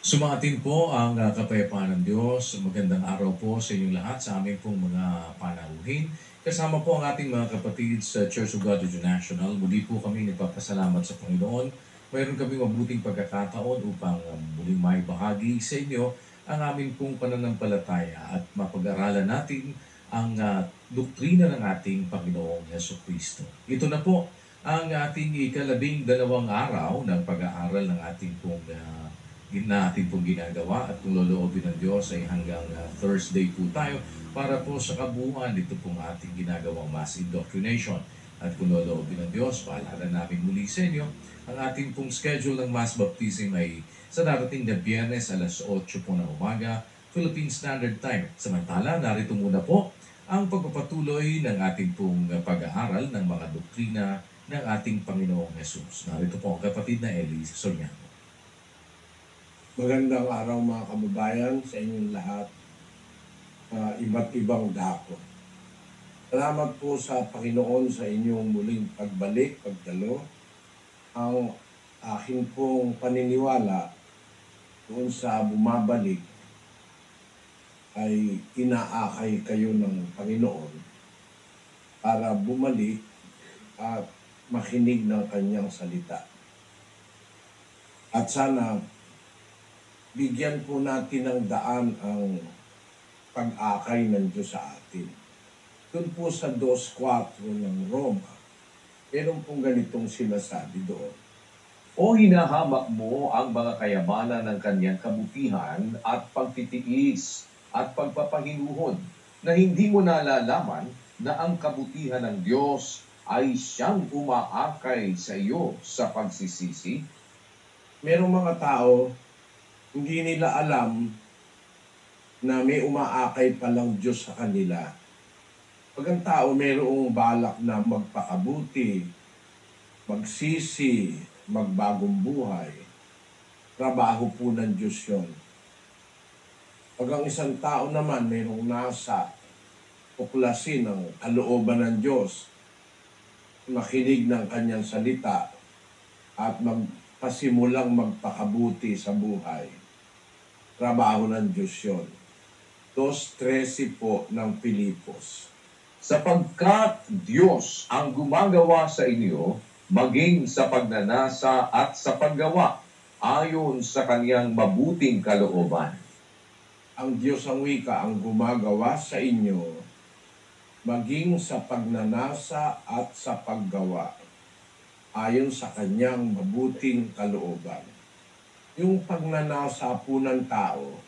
Sumatin po ang kapayapaan ng Diyos. Magandang araw po sa inyong lahat sa aming pong mga panauhin. Kasama po ang ating mga kapatid sa Church of God International. Muli po kami nagpapasalamat sa Panginoon. Mayroon kami mabuting pagkakataon upang muling maibahagi sa inyo ang aming pong pananampalataya at mapag-aralan natin ang doktrina ng ating Panginoong Yeso Kristo. Ito na po ang ating ika-12 araw ng pag-aaral ng ating pong natin pong ginagawa at kung loloobin ng Diyos ay hanggang Thursday po tayo para po sa kabuuan dito pong ating ginagawang mass indoctrination. At kung loloobin ng Diyos, paalala namin muli sa inyo, ang ating pong schedule ng mass baptism ay sa darating na Biyernes alas 8 po ng umaga, Philippine Standard Time. Samantala, narito muna po ang pagpapatuloy ng ating pong pag-aaral ng mga doktrina ng ating Panginoong Jesus. Narito po ang kapatid na Elise Soriano. Magandang araw mga kababayan sa inyong lahat, iba't ibang dako. Salamat po sa Panginoon sa inyong muling pagbalik, pagdalo. Ang akin pong paniniwala doon sa bumabalik ay inaakay kayo ng Panginoon para bumalik at makinig ng kanyang salita. At sana bigyan po natin ng daan ang pag-akay ng Diyos sa atin. Doon po sa 2.4 ng Roma, meron pong ganitong sinasabi doon. O hinahamak mo ang mga kayamanan ng kanyang kabutihan at pagtitiis at pagpapahinuhod na hindi mo nalalaman na ang kabutihan ng Diyos ay siyang umaakay sa iyo sa pagsisisi? Merong mga tao, hindi nila alam na may umaakay palang Diyos sa kanila. Pag ang tao mayroong balak na magpakabuti, magsisi, magbagong buhay, trabaho po ng Diyos yun. Pag ang isang tao naman mayroong nasa tuklasin ng kalooban ng Diyos, makinig ng kanyang salita at pasimulang magpakabuti sa buhay, trabaho ng Diyos yun. 2.13 po ng Pilipos. Sapagkat Diyos ang gumagawa sa inyo, maging sa pagnanasa at sa paggawa, ayon sa kanyang mabuting kalooban. Ang Diyos ang wika ang gumagawa sa inyo, maging sa pagnanasa at sa paggawa, ayon sa kanyang mabuting kalooban. Yung pagnanasa po ng tao,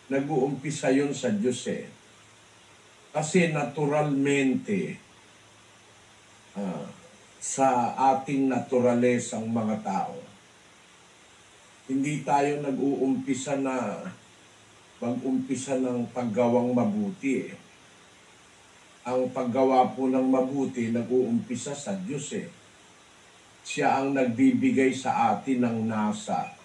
nag-uumpisa yun sa Diyos eh. Kasi naturalmente, sa ating naturalesang mga tao, hindi tayo nag-uumpisa na mag-umpisa ng paggawang mabuti eh. Ang paggawa po ng mabuti, nag-uumpisa sa Diyos eh. Siya ang nagbibigay sa atin ng nasa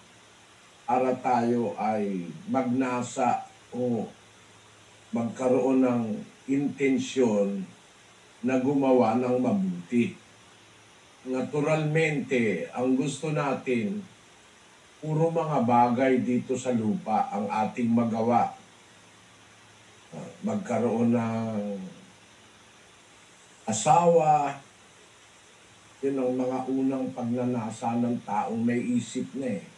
para tayo ay magnasa o magkaroon ng intensyon na gumawa ng mabuti. Naturalmente, ang gusto natin, puro mga bagay dito sa lupa ang ating magawa. Magkaroon ng asawa, yun ang mga unang pagnanasa ng taong may isip na eh.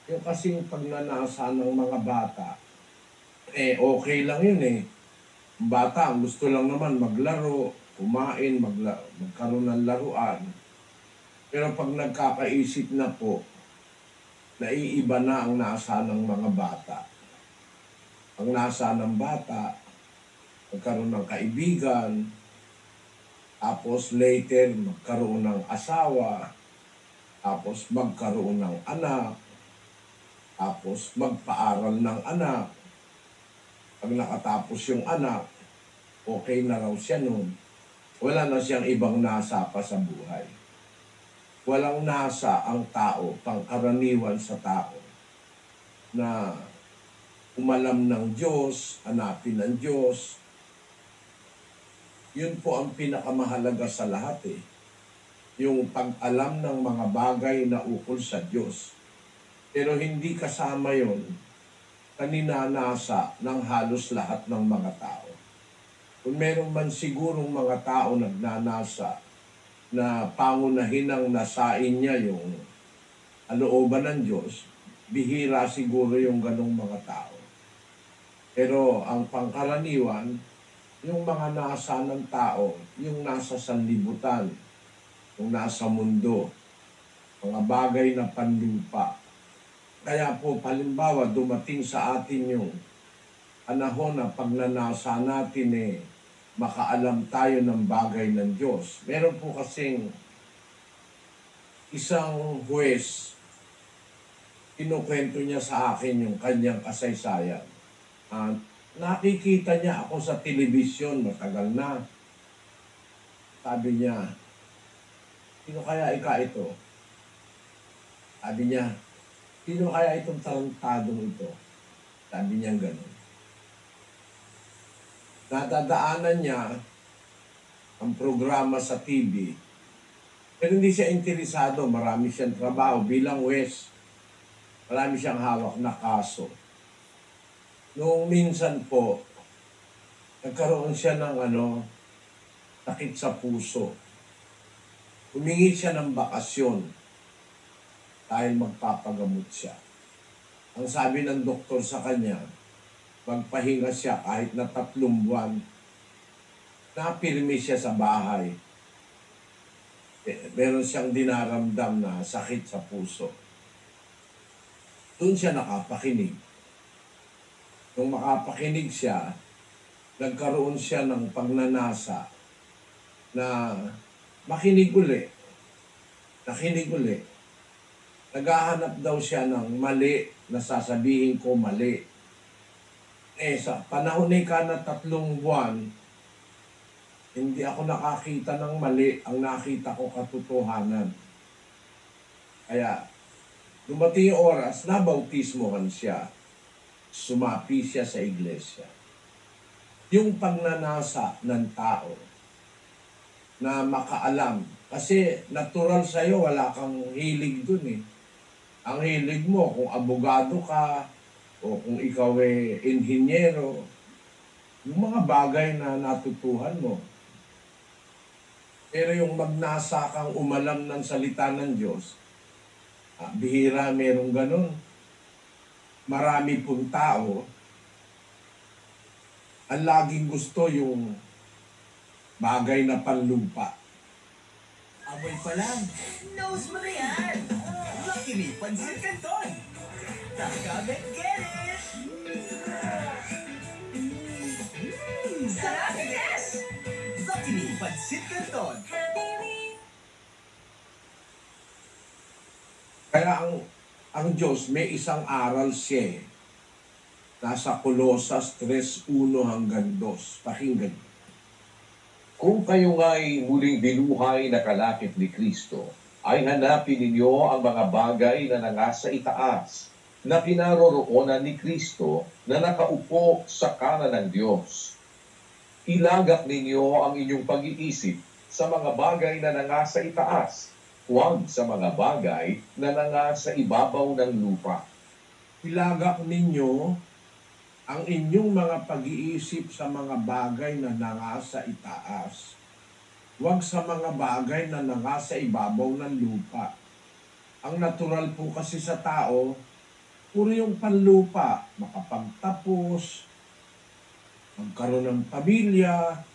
Yung kasing pagnanasa ng mga bata, okay lang yun eh. Bata, ang gusto lang naman maglaro, kumain, magkaroon ng laruan. Pero pag nagkakaisip na po, naiiba na ang nasa ng mga bata. Ang nasa ng bata, magkaroon ng kaibigan, tapos later magkaroon ng asawa, tapos magkaroon ng anak, tapos magpaaral ng anak. Pag nakatapos yung anak, okay na raw siya nun. Wala na siyang ibang nasa pa sa buhay. Walang nasa ang tao, pangkaraniwan sa tao, na umalam ng Diyos, hanapin ng Diyos. Yun po ang pinakamahalaga sa lahat yung pag-alam ng mga bagay na ukol sa Diyos. Pero hindi kasama yon kaninanasa ng halos lahat ng mga tao. Kung meron man sigurong mga tao nagnanasa na pangunahin ang nasain niya yung kalooban ng Diyos, bihira siguro yung ganong mga tao. Pero ang pangkaraniwan, yung mga nasa ng tao, yung nasa sanlibutan, yung nasa mundo, mga bagay na panlupa. Kaya po, palimbawa, dumating sa atin yung panahon na pagnanasa natin makaalam tayo ng bagay ng Diyos. Meron po kasing isang huwes, kinukwento niya sa akin yung kanyang kasaysayan. Nakikita niya ako sa telebisyon, matagal na. Sabi niya, sino kaya ito? Sabi niya, sino kaya itong tarantadong ito? Sabi niya gano'n. Nadadaanan niya ang programa sa TV. Pero hindi siya interesado, marami siyang trabaho bilang huwes. Marami siyang hawak na kaso. Noong minsan po, nagkaroon siya ng sakit sa puso. Humingi siya ng bakasyon dahil magpapagamot siya. Ang sabi ng doktor sa kanya, magpahinga siya kahit na 3 buwan. Napirmi siya sa bahay. Meron siyang dinaramdam na sakit sa puso. Doon siya nakapakinig. Nung makapakinig siya, nagkaroon siya ng pagnanasa na makinig uli. Nakinig uli. Naghahanap daw siya ng mali na sasabihin ko mali. Sa panahon ni na 3 buwan, hindi ako nakakita ng mali. Ang nakita ko katotohanan. Kaya, dumating yung oras, nabautismohan siya. Sumapi siya sa iglesia. Yung pagnanasa ng tao na makaalam. Kasi natural sa'yo, wala kang hilig dun Ang hilig mo, kung abogado ka, o kung ikaw inhinyero, yung mga bagay na natutuhan mo. Pero yung magnasa kang umalam ng salita ng Diyos, bihira merong ganun. Marami pong tao, ang laging gusto yung bagay na panlupa. Amoy pa lang. Nose mo na yan. Lucky Me Pansit Canton. Nakakabit, get it! Sarap, yes! Lucky Me Pansit Canton. Kaya ang Diyos may isang aral siya. Nasa Colosas 3:1 hanggang 2. Pakinggan. Kung kayo nga'y muling binuhay na kalakip ni Kristo, ay hanapin ninyo ang mga bagay na nangasa itaas, na pinaroroonan ni Kristo na nakaupo sa kanan ng Diyos. Ilagak ninyo ang inyong pag-iisip sa mga bagay na nangasa itaas, huwag sa mga bagay na nangasa ibabaw ng lupa. Ilagak ninyo ang inyong mga pag-iisip sa mga bagay na nangasa itaas. Huwag sa mga bagay na nangasa ibabaw ng lupa. Ang natural po kasi sa tao, puro yung panlupa, makapagtapos, magkaroon ng pamilya,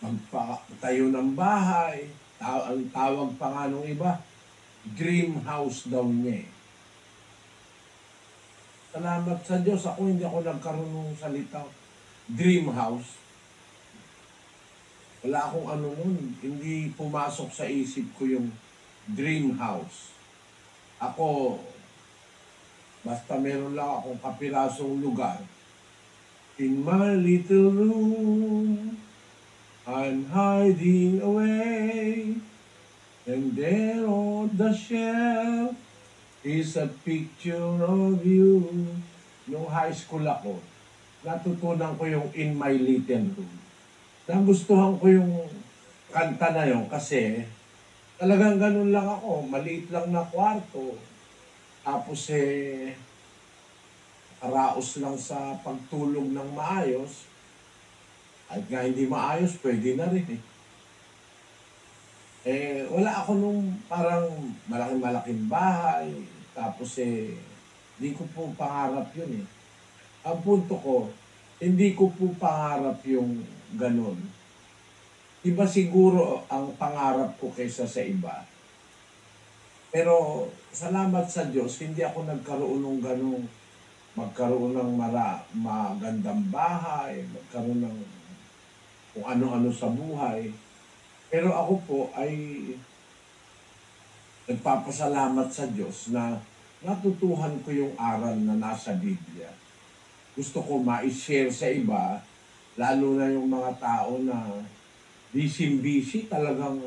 magpatayo ng bahay, ang tawag pa nga nung iba, dream house daw niya Salamat sa Diyos, hindi ako nagkaroon ng salitang dream house. Wala akong nun, hindi pumasok sa isip ko yung dream house. Ako, basta meron lang akong kapirasong lugar. In my little room, I'm hiding away. And there on the shelf is a picture of you. Nung high school ako, natutunan ko yung In My Little Room. Nagustuhan ko yung kanta na yun kasi talagang ganun lang ako. Maliit lang na kwarto. tapos karaos lang sa pagtulog ng maayos, at nga hindi maayos, pwede na rin eh. Wala ako nung parang malaking-malaking bahay, tapos hindi ko po pangarap yun eh. Ang punto ko, hindi ko po pangarap yung ganun. Iba siguro ang pangarap ko kaysa sa iba. Pero salamat sa Diyos, hindi ako nagkaroon ng ganung magkaroon ng magandang bahay, magkaroon ng kung ano-ano sa buhay. Pero ako po ay nagpapasalamat sa Diyos na natutuhan ko yung aral na nasa Biblia. Gusto ko ma-share sa iba, lalo na yung mga tao na busy talagang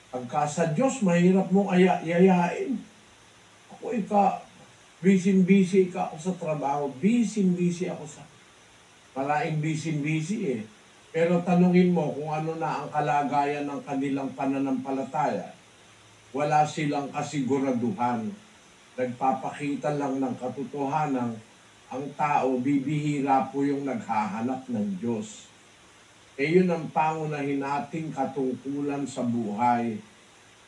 pagka sa Diyos, mahirap mong yayain. Ako busy ka ako sa trabaho, busy ako sa malaking busy eh. Pero tanungin mo kung ano na ang kalagayan ng kanilang pananampalataya, wala silang kasiguraduhan. Nagpapakita lang ng katotohanan, ang tao, bibihira po yung naghahanap ng Diyos. Yun ang pangunahin nating katungkulan sa buhay.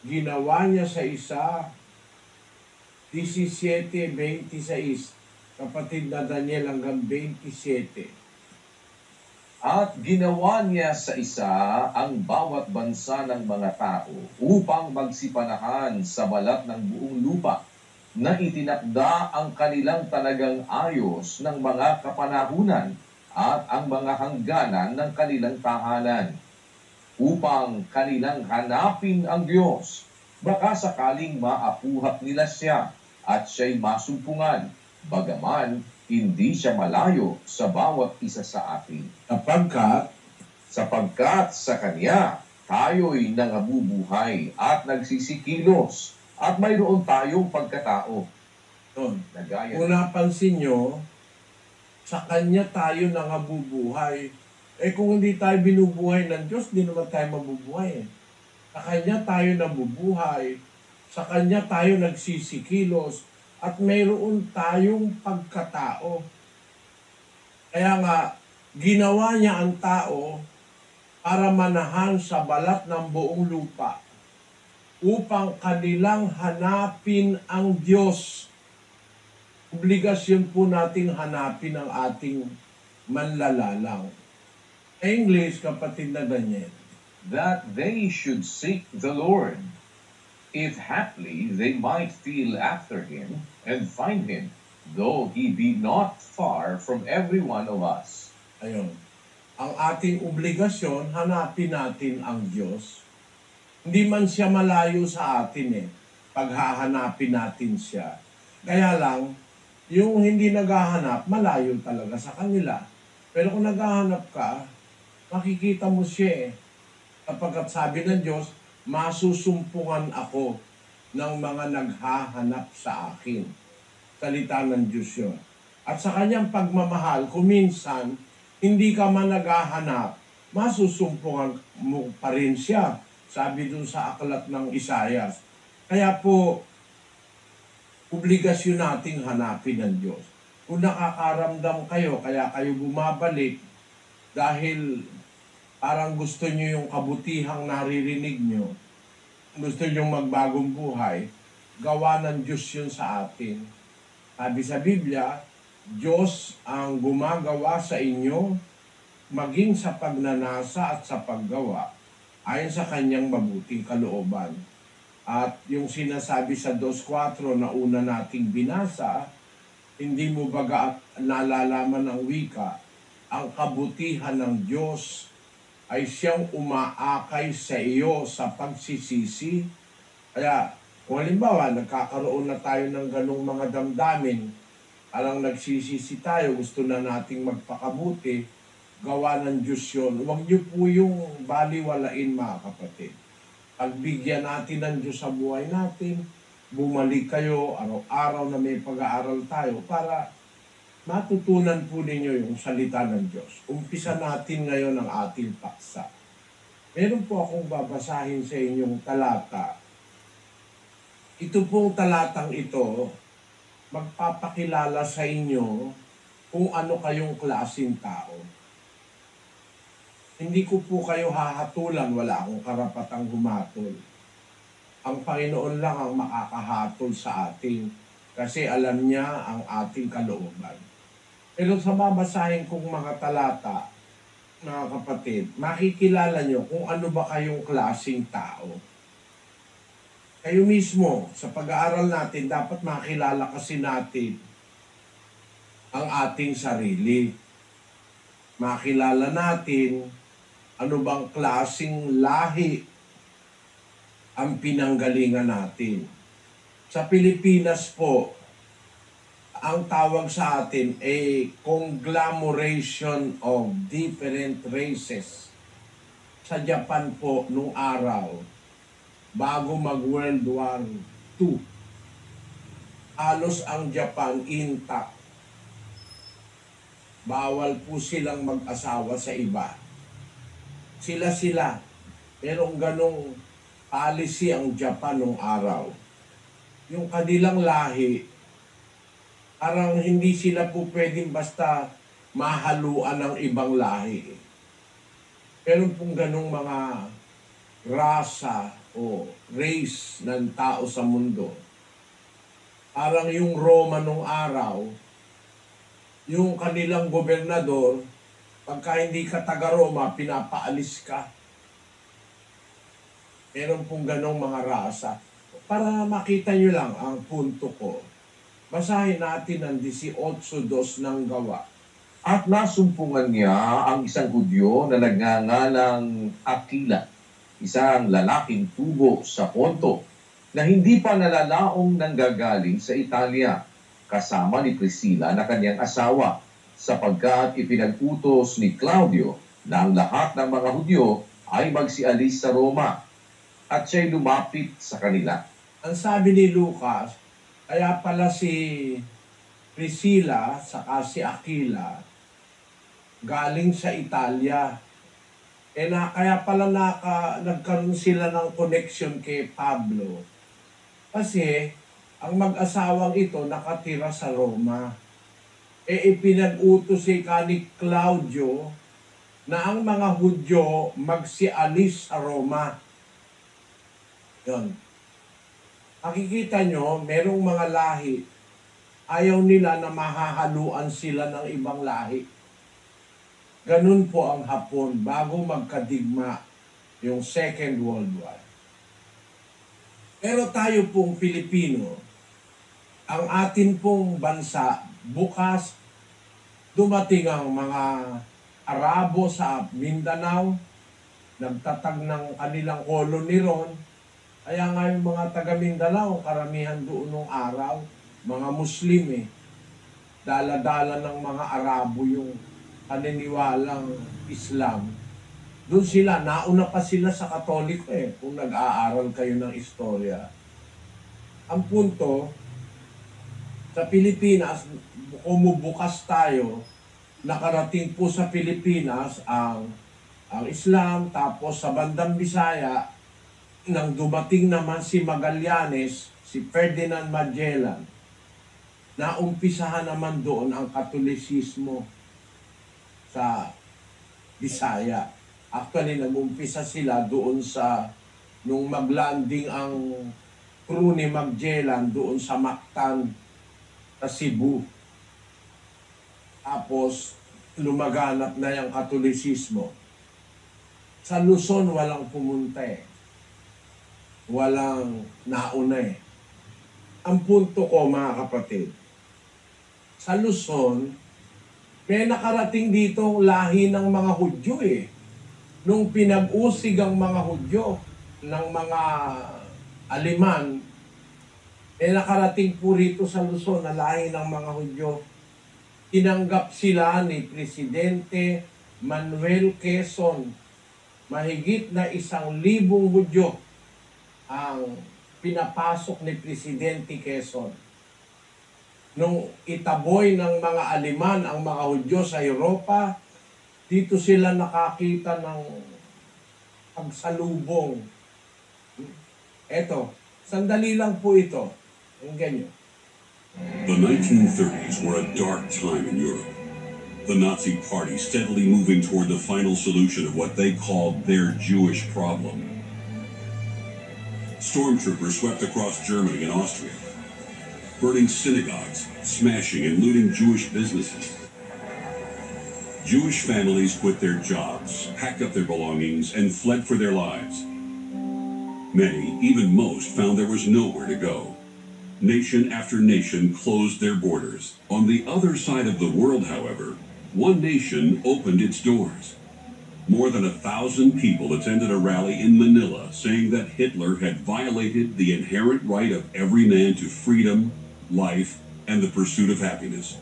Ginawa niya sa isa, 17:26, kapatid na Daniel hanggang 27. At ginawa niya sa isa ang bawat bansa ng mga tao upang magsipanahan sa balat ng buong lupa na itinakda ang kanilang talagang ayos ng mga kapanahunan at ang mga hangganan ng kanilang tahanan upang kanilang hanapin ang Diyos. Baka sakaling maapuhat nila siya at siya'y masumpungan, bagaman hindi siya malayo sa bawat isa sa atin. Sapagkat sa Kanya, tayo'y nangabubuhay at nagsisikilos at mayroon tayong pagkatao. Kung Nagaya napansin nyo, sa Kanya tayo nangabubuhay. Kung hindi tayo binubuhay ng Diyos, di naman tayo mabubuhay. Sa Kanya tayo nabubuhay. Sa Kanya tayo nagsisikilos. At mayroon tayong pagkatao. Kaya nga, ginawa niya ang tao para manahan sa balat ng buong lupa upang kanilang hanapin ang Diyos. Obligasyon po nating hanapin ang ating manlalalang. English, kapatid na Daniel. that they should seek the Lord, if haply they might feel after him and find him, though he be not far from every one of us. Ayun. Ang ating obligasyon, hanapin natin ang Diyos. Hindi man siya malayo sa atin paghahanapin natin siya. Kaya lang, yung hindi naghahanap, malayo talaga sa kanila. Pero kung naghahanap ka, makikita mo siya Kapagkat sabi ng Diyos, masusumpungan ako ng mga naghahanap sa akin. Salita ng Diyos yun. At sa kanyang pagmamahal, kung minsan, hindi ka man naghahanap, masusumpungan mo pa rin siya. Sabi dun sa aklat ng Isaias. Kaya po, obligasyon nating hanapin ng Diyos. Kung nakakaramdam kayo, kaya kayo bumabalik dahil parang gusto nyo yung kabutihang naririnig nyo, gusto nyo magbagong buhay, gawa ng Diyos yun sa atin. Sabi sa Biblia, Diyos ang gumagawa sa inyo, maging sa pagnanasa at sa paggawa, ayon sa kanyang mabuting kalooban. At yung sinasabi sa 2:4 na una nating binasa, hindi mo baga nalalaman ang wika, ang kabutihan ng Diyos ay siyang umaakay sa iyo sa pagsisisi. Kaya, kung halimbawa, nagkakaroon na tayo ng ganong mga damdamin, alang nagsisisi tayo, gusto na nating magpakabuti, gawa ng Diyos yun. Huwag niyo po yung baliwalain, mga kapatid. Pagbigyan natin ng Diyos sa buhay natin, bumalik kayo araw-araw na may pag-aaral tayo para matutunan po ninyo yung salita ng Diyos. Umpisa natin ngayon ang ating paksa. Meron po akong babasahin sa inyong talata. Ito pong talatang ito magpapakilala sa inyo kung ano kayong klaseng tao. Hindi ko po kayo hahatulan, wala akong karapatang humatol. Ang Panginoon lang ang makakahatol sa atin kasi alam niya ang ating kalooban. Pero sa babasahin kong mga talata, mga kapatid, makikilala nyo kung ano ba kayong klaseng tao. Kayo mismo, sa pag-aaral natin, dapat makilala kasi natin ang ating sarili. Makilala natin ano bang klaseng lahi ang pinanggalingan natin. Sa Pilipinas po, ang tawag sa atin ay conglomeration of different races. Sa Japan po, nung araw, bago mag-World War II, halos ang Japan intact. Bawal po silang mag-asawa sa iba. Sila. Merong ganong policy ang Japan nung araw. Yung kanilang lahi, parang hindi sila po pwedeng basta mahaluan ng ibang lahi. Meron pong ganong mga rasa o race ng tao sa mundo. Parang yung Roma nung araw, yung kanilang gobernador, pagka hindi ka taga-Roma, pinapaalis ka. Meron pong ganong mga rasa. Para makita nyo lang ang punto ko, basahin natin ang 18:2 ng Gawa. At nasumpungan niya ang isang Hudyo na nagngangalang Aquila, isang lalaking tubo sa Ponto, na hindi pa nalalaong nanggagaling sa Italia, kasama ni Priscilla na kanyang asawa, sapagkat ipinag-utos ni Claudio na ang lahat ng mga Hudyo ay magsialis sa Roma, at siya'y lumapit sa kanila. Ang sabi ni Lucas, kaya pala si Priscilla saka si Aquila galing sa Italia. Kaya pala nagkaroon sila ng connection kay Pablo. Kasi ang mag-asawang ito nakatira sa Roma. Ipinag-utos ni Claudio na ang mga Hudyo magsialis sa Roma. Yun. Makikita nyo, merong mga lahi, ayaw nila na mahahaluan sila ng ibang lahi. Ganun po ang Hapon bago magkadigma yung Second World War. Pero tayo pong Pilipino, ang atin pong bansa, bukas dumating ang mga Arabo sa Mindanao, nagtatag ng kanilang koloni ron. Kaya nga yung mga taga Mindanao, karamihan doon nung araw, mga Muslim Dala-dala ng mga Arabo yung paniniwalang Islam. Doon sila, nauna pa sila sa Katoliko kung nag-aaral kayo ng istorya. Ang punto, sa Pilipinas, umubukas tayo, nakarating po sa Pilipinas ang Islam, tapos sa bandang Bisaya, nang dumating naman si Magallanes, si Ferdinand Magellan, naumpisahan naman doon ang Katolisismo sa Bisaya. Actually, nag-umpisa sila doon nung maglanding ang crew ni Magellan doon sa Mactan, sa Cebu. Tapos, lumaganap na yung Katolisismo. Sa Luzon, walang pumunta Walang nauna Ang punto ko, mga kapatid, sa Luzon, may nakarating ditong lahi ng mga Hudyo Nung pinag-usig ang mga Hudyo ng mga Aleman, nakarating po rito sa Luzon na lahi ng mga Hudyo. Tinanggap sila ni Presidente Manuel Quezon. Mahigit na 1,000 Hudyo ang pinapasok ni Presidente Quezon. Nung itaboy ng mga Aleman ang mga Hudyo sa Europa, dito sila nakakita ng pagsalubong. Eto, sandali lang po ito. Ang ganyan. The 1930s were a dark time in Europe. The Nazi Party steadily moving toward the final solution of what they called their Jewish problem. Stormtroopers swept across Germany and Austria, burning synagogues, smashing and looting Jewish businesses. Jewish families quit their jobs, packed up their belongings, and fled for their lives. Many, even most, found there was nowhere to go. Nation after nation closed their borders. On the other side of the world, however, one nation opened its doors. More than 1,000 people attended a rally in Manila saying that Hitler had violated the inherent right of every man to freedom, life, and the pursuit of happiness.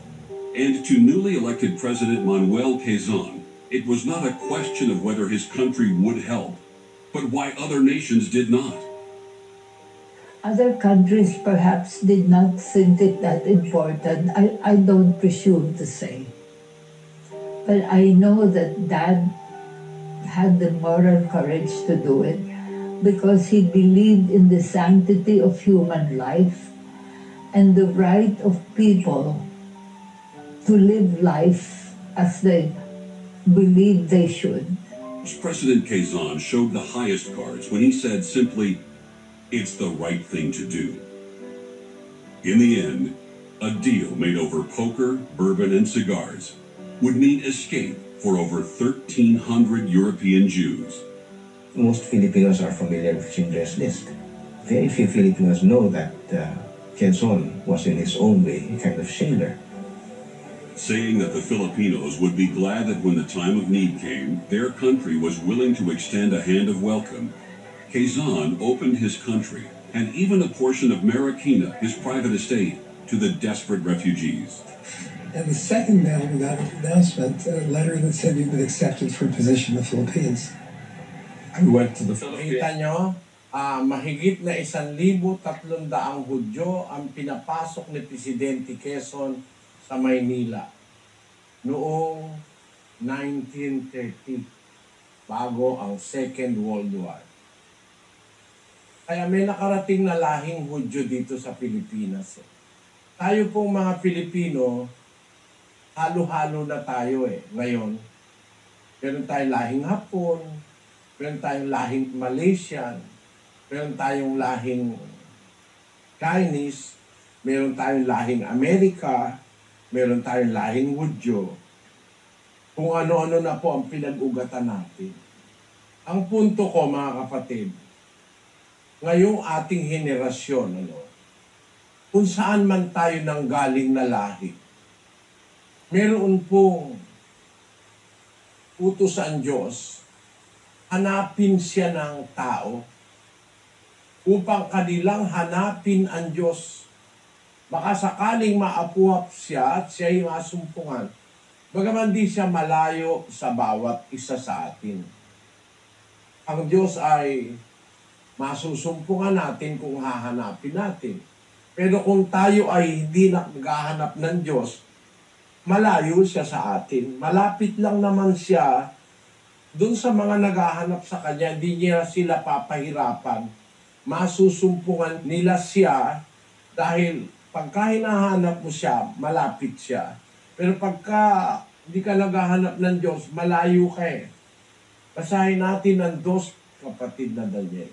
And to newly elected President Manuel Quezon, it was not a question of whether his country would help, but why other nations did not. Other countries perhaps did not think it that important. I don't presume to say. But I know that Dad had the moral courage to do it because he believed in the sanctity of human life and the right of people to live life as they believe they should. President Quezon showed the highest cards when he said simply, "It's the right thing to do." In the end, a deal made over poker, bourbon, and cigars would mean escape for over 1,300 European Jews. Most Filipinos are familiar with Schindler's List. Very few Filipinos know that Quezon was in his own way a kind of Schindler. Saying that the Filipinos would be glad that when the time of need came, their country was willing to extend a hand of welcome, Quezon opened his country and even a portion of Marikina, his private estate, to the desperate refugees. And the second mail we got an announcement, a letter that said you've been accepted for a position in the Philippines. I went to the Philippines. Kita nyo, mahigit na 1,300 Hudyo ang pinapasok ni Presidente Quezon sa Maynila noong 1930, bago ang Second World War. Kaya may nakarating na lahing Hudyo dito sa Pilipinas. Tayo pong mga Pilipino, halo-halo na tayo ngayon. Meron tayong lahing Hapon, meron tayong lahing Malaysian, meron tayong lahing Chinese, meron tayong lahing Amerika, meron tayong lahing Hudyo. Kung ano-ano na po ang pinag-ugatan natin. Ang punto ko, mga kapatid, ngayong ating henerasyon, kung saan man tayo nanggaling na lahi, meron pong utos ang Diyos, hanapin siya ng tao upang kanilang hanapin ang Diyos. Baka sakaling maapuap siya at siya'y masumpungan, bagaman di siya malayo sa bawat isa sa atin. Ang Diyos ay masusumpungan natin kung hahanapin natin. Pero kung tayo ay hindi naghahanap ng Diyos, malayo siya sa atin. Malapit lang naman siya dun sa mga naghahanap sa Kanya. Hindi niya sila papahirapan. Masusumpungan nila siya dahil pagka hinahanap mo siya, malapit siya. Pero pagka hindi ka naghahanap ng Diyos, malayo ka . Basahin natin ang 2 kapatid na Daniel.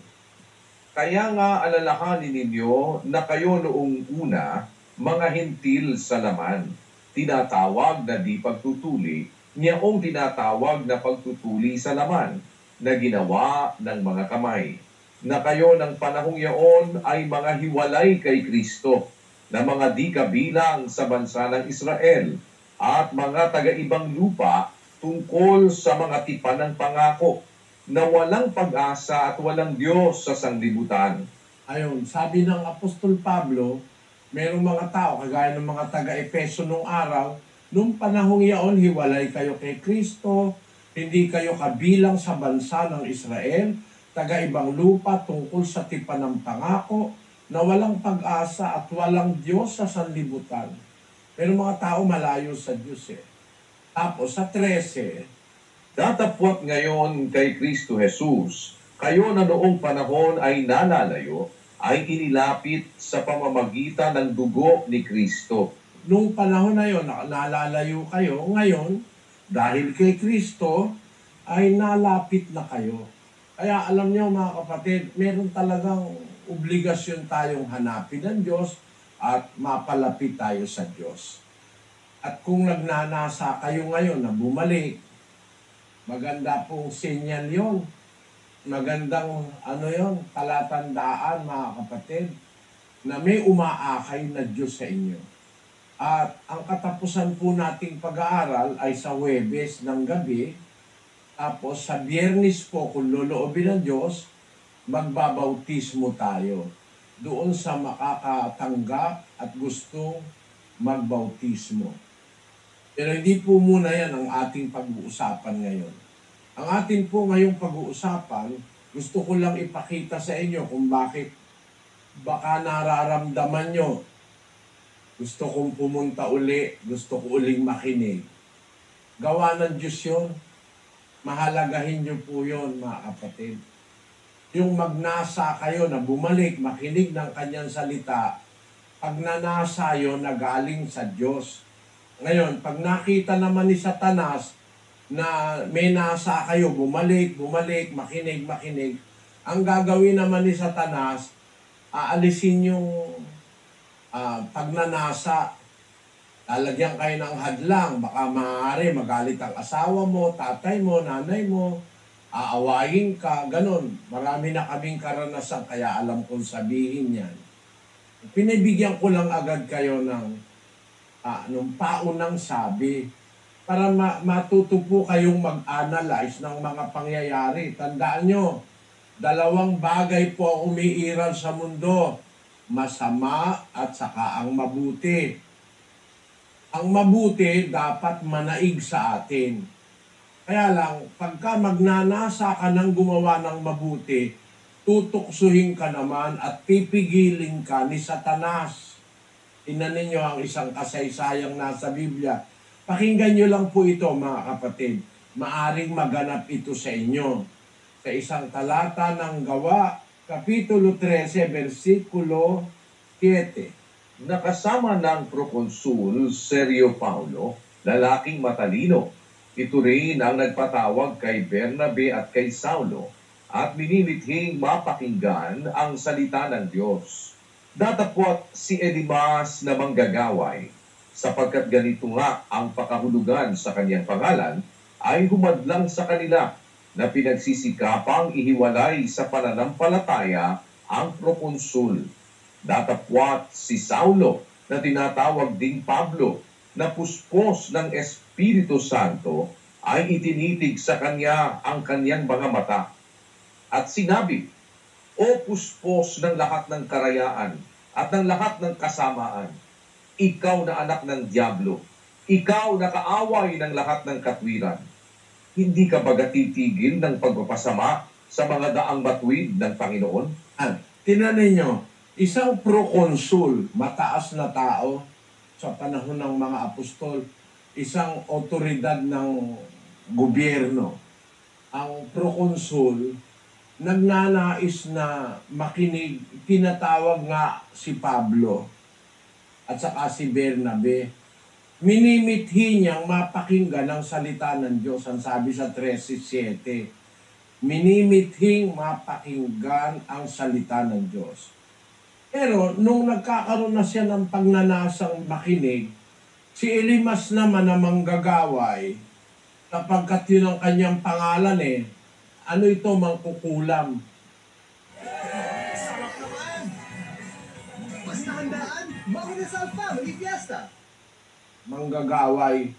Kaya nga alalahanin ninyo na kayo noong una, mga hintil sa laman, tinatawag na di pagtutuli, niyaong tinatawag na pagtutuli sa laman, na ginawa ng mga kamay. Na kayo ng panahong yaon ay mga hiwalay kay Kristo, na mga di kabilang sa bansa ng Israel, at mga taga-ibang lupa tungkol sa mga tipan ng pangako, na walang pag-asa at walang Diyos sa sanglibutan. Ayun, sabi ng Apostol Pablo, merong mga tao, kagaya ng mga taga-Epeso nung araw, nung panahong yaon, hiwalay kayo kay Kristo, hindi kayo kabilang sa bansa ng Israel, taga-ibang lupa tungkol sa tipan ng pangako, na walang pag-asa at walang Diyos sa sanlibutan. Pero mga tao malayo sa Diyos . Tapos sa 13, Datapwat ngayon kay Kristo Jesus, kayo na noong panahon ay nalalayo, ay inilapit sa pamamagitan ng dugo ni Kristo. Nung panahon na yon, nalalayo kayo. Ngayon, dahil kay Kristo, ay nalapit na kayo. Kaya alam niyo mga kapatid, meron talagang obligasyon tayong hanapin ng Diyos at mapalapit tayo sa Diyos. At kung nagnanasa kayo ngayon na bumalik, maganda pong sinyal yon. Magandang palatandaan mga kapatid, na may umaakay na Diyos sa inyo. At ang katapusan po nating pag-aaral ay sa Huwebes ng gabi. Tapos sa Biyernes po, kung loloobin ng Diyos, magbabautismo tayo. Doon sa makakatanggap at gustong magbautismo. Pero hindi po muna yan ang ating pag-uusapan ngayon. Ang atin po ngayong pag-uusapan, gusto ko lang ipakita sa inyo kung bakit baka nararamdaman nyo. Gusto kong pumunta uli, gusto ko uling makinig. Gawa ng Diyos yun. Mahalagahin nyo po yun, mga kapatid. Yung magnasa kayo na bumalik, makinig ng kanyang salita, pag nanasa yun, nagaling sa Diyos. Ngayon, pag nakita naman ni Satanas na may nasa kayo, bumalik, makinig, ang gagawin naman ni Satanas, aalisin yung pagnanasa. Lalagyan kayo ng hadlang, baka maaari magalit ang asawa mo, tatay mo, nanay mo, aawayin ka, ganun. Marami na kaming karanasan, kaya alam kong sabihin yan. Pinibigyan ko lang agad kayo ng paunang sabi para matuto po kayong mag-analyze ng mga pangyayari. Tandaan nyo, dalawang bagay po ang umiiral sa mundo, masama at saka ang mabuti. Ang mabuti dapat manaig sa atin. Kaya lang, pagka magnanasa ka ng gumawa ng mabuti, tutuksuhin ka naman at pipigilin ka ni Satanas. Tingnan ninyo ang isang kasaysayang nasa Biblia. Pakinggan nyo lang po ito mga kapatid. Maaring maganap ito sa inyo. Sa isang talata ng Gawa, Kapitulo 13, versikulo 7. Nakasama ng prokonsul Sergio Paulo, lalaking matalino. Ito rin ang nagpatawag kay Bernabe at kay Saulo at minimithing mapakinggan ang salita ng Diyos. Datapwat si Elimas na manggagaway, sapagkat ganito nga ang pakahulugan sa kanyang pangalan, ay humadlang sa kanila na pinagsisikapang ihiwalay sa pananampalataya ang prokonsul. Datapwat si Saulo na tinatawag ding Pablo, na puspos ng Espiritu Santo, ay itinitig sa kanya ang kanyang mga mata. At sinabi, O puspos ng lahat ng karayaan at ng lahat ng kasamaan, ikaw na anak ng Diablo, ikaw na kaaway ng lahat ng katwiran, hindi ka ba titigil ng pagpapasama sa mga daang matuwid ng Panginoon? Tingnan ninyo, isang prokonsul, mataas na tao sa panahon ng mga apostol, isang otoridad ng gobyerno. Ang prokonsul, nagnanais na makinig, tinatawag nga si Pablo at saka si Bernabe. Minimithi niyang mapakinggan ang salita ng Diyos. Ang sabi sa 13:7, minimithing mapakinggan ang salita ng Diyos. Pero nung nagkakaroon na siya ng pagnanasang makinig, si Elimas naman na manggagaway, sapagkat yun ang kanyang pangalan ano ito, mangkukulam. Sarap naman! Basta handaan, Makinasal Family Fiesta! Manggagaway,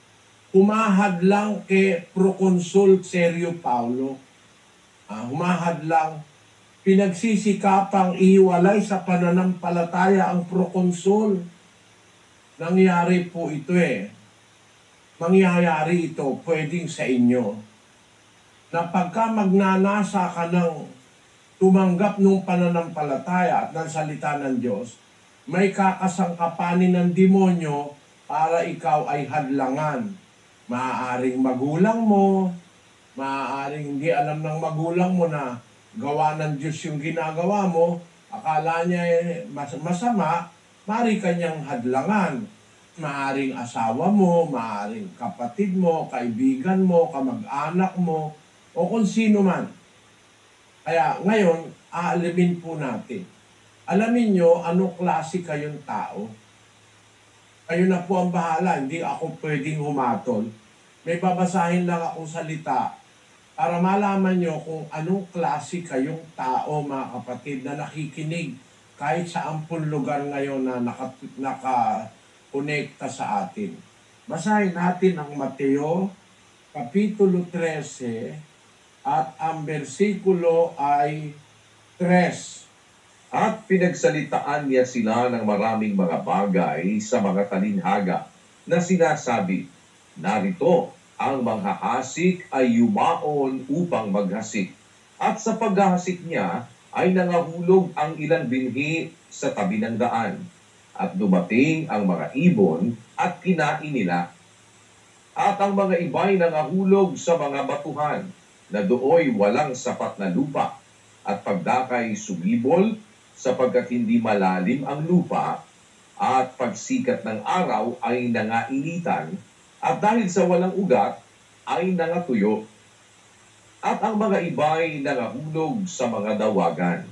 humahad lang kay Proconsul Sergio Paulo. Humahad lang, pinagsisikapang ihiwalay sa pananampalataya ang prokonsul. Nangyari po ito Mangyayari ito, pwedeng sa inyo. Na pagka magnanasa ka ng tumanggap ng pananampalataya at ng salita ng Diyos, may kakasangkapanin ng demonyo para ikaw ay hadlangan. Maaaring magulang mo, maaaring hindi alam ng magulang mo na gawa ng Diyos yung ginagawa mo, Akala niya masama, maaari kanyang hadlangan. Maaring asawa mo, maaring kapatid mo, kaibigan mo, kamag-anak mo, o kung sino man. Kaya ngayon, aalamin po natin. Alamin nyo anong klase kayong tao. Kayo na po ang bahala, hindi ako pwedeng humatol. May babasahin lang akong salita para malaman nyo kung anong klase kayong tao, mga kapatid, na nakikinig kahit sa ampun lugar ngayon na nakakonekta sa atin. Basahin natin ang Mateo, Kapitulo 13, at ang bersikulo ay 3. At pinagsalitaan niya sila ng maraming mga bagay sa mga talinhaga na sinasabi, narito, ang manghahasik ay yumaon upang maghasik. At sa paghahasik niya ay nangahulog ang ilang binhi sa tabi ng daan. At dumating ang mga ibon at kinain nila. At ang mga iba'y nangahulog sa mga batuhan na dooy walang sapat na lupa. At pagdakay sumibol, sapagkat hindi malalim ang lupa, at pagsikat ng araw ay nangainitan, at dahil sa walang ugat ay nangatuyo. At ang mga iba'y nangahulog sa mga dawagan,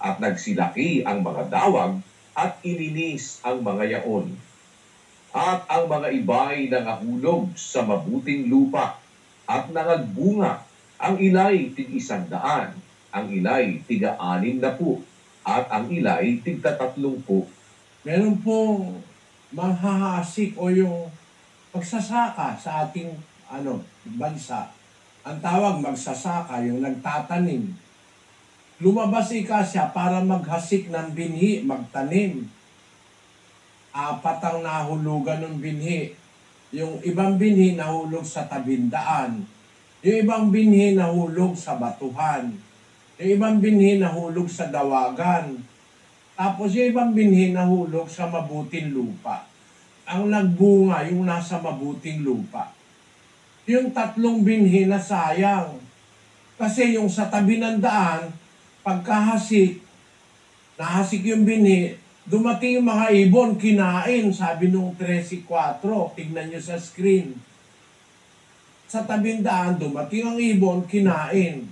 at nagsilaki ang mga dawag, at ininis ang mga yaon. At ang mga iba'y nangahulog sa mabuting lupa, at nangagbunga, ang ila'y tig-100, ang ila'y tig-60, at ang ila'y tig-30. Meron pong manghahasik o yung magsasaka sa ating bansa. Ang tawag magsasaka, yung nagtatanim. Lumabas siya para maghasik ng binhi, magtanim. 4 ang nahulugan ng binhi. Yung ibang binhi nahulog sa tabindaan. Yung ibang binhi nahulog sa batuhan. Yung ibang binhi nahulog sa dawagan. Tapos yung ibang binhi nahulog sa mabuting lupa. Ang nagbunga, yung nasa mabuting lupa. Yung 3 binhi na sayang. Kasi yung sa tabi ng daan, pagkahasik, nahasik yung binhi, dumating yung mga ibon, kinain, sabi nung 13:4. Tignan nyo sa screen. Sa tabing daan, dumating ang ibon, kinain.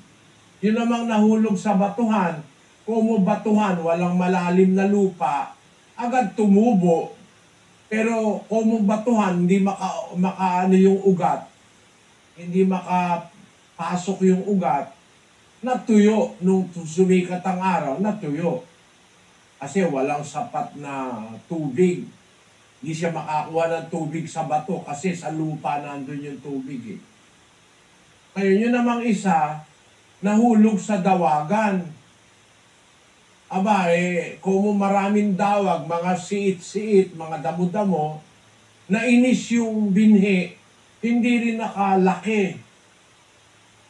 Yun namang nahulog sa batuhan, kung batuhan, walang malalim na lupa, agad tumubo. Pero kung batuhan, hindi makaano yung ugat, hindi makapasok yung ugat, natuyo. Nung sumikat ang araw, natuyo. Kasi walang sapat na tubig. Hindi siya makakuha ng tubig sa bato kasi sa lupa nandun yung tubig. Ngayon, yun namang isa, nahulog sa dawagan. Aba, kung maraming dawag, mga siit-siit, mga damo-damo, nainis yung binhi, hindi rin nakalaki,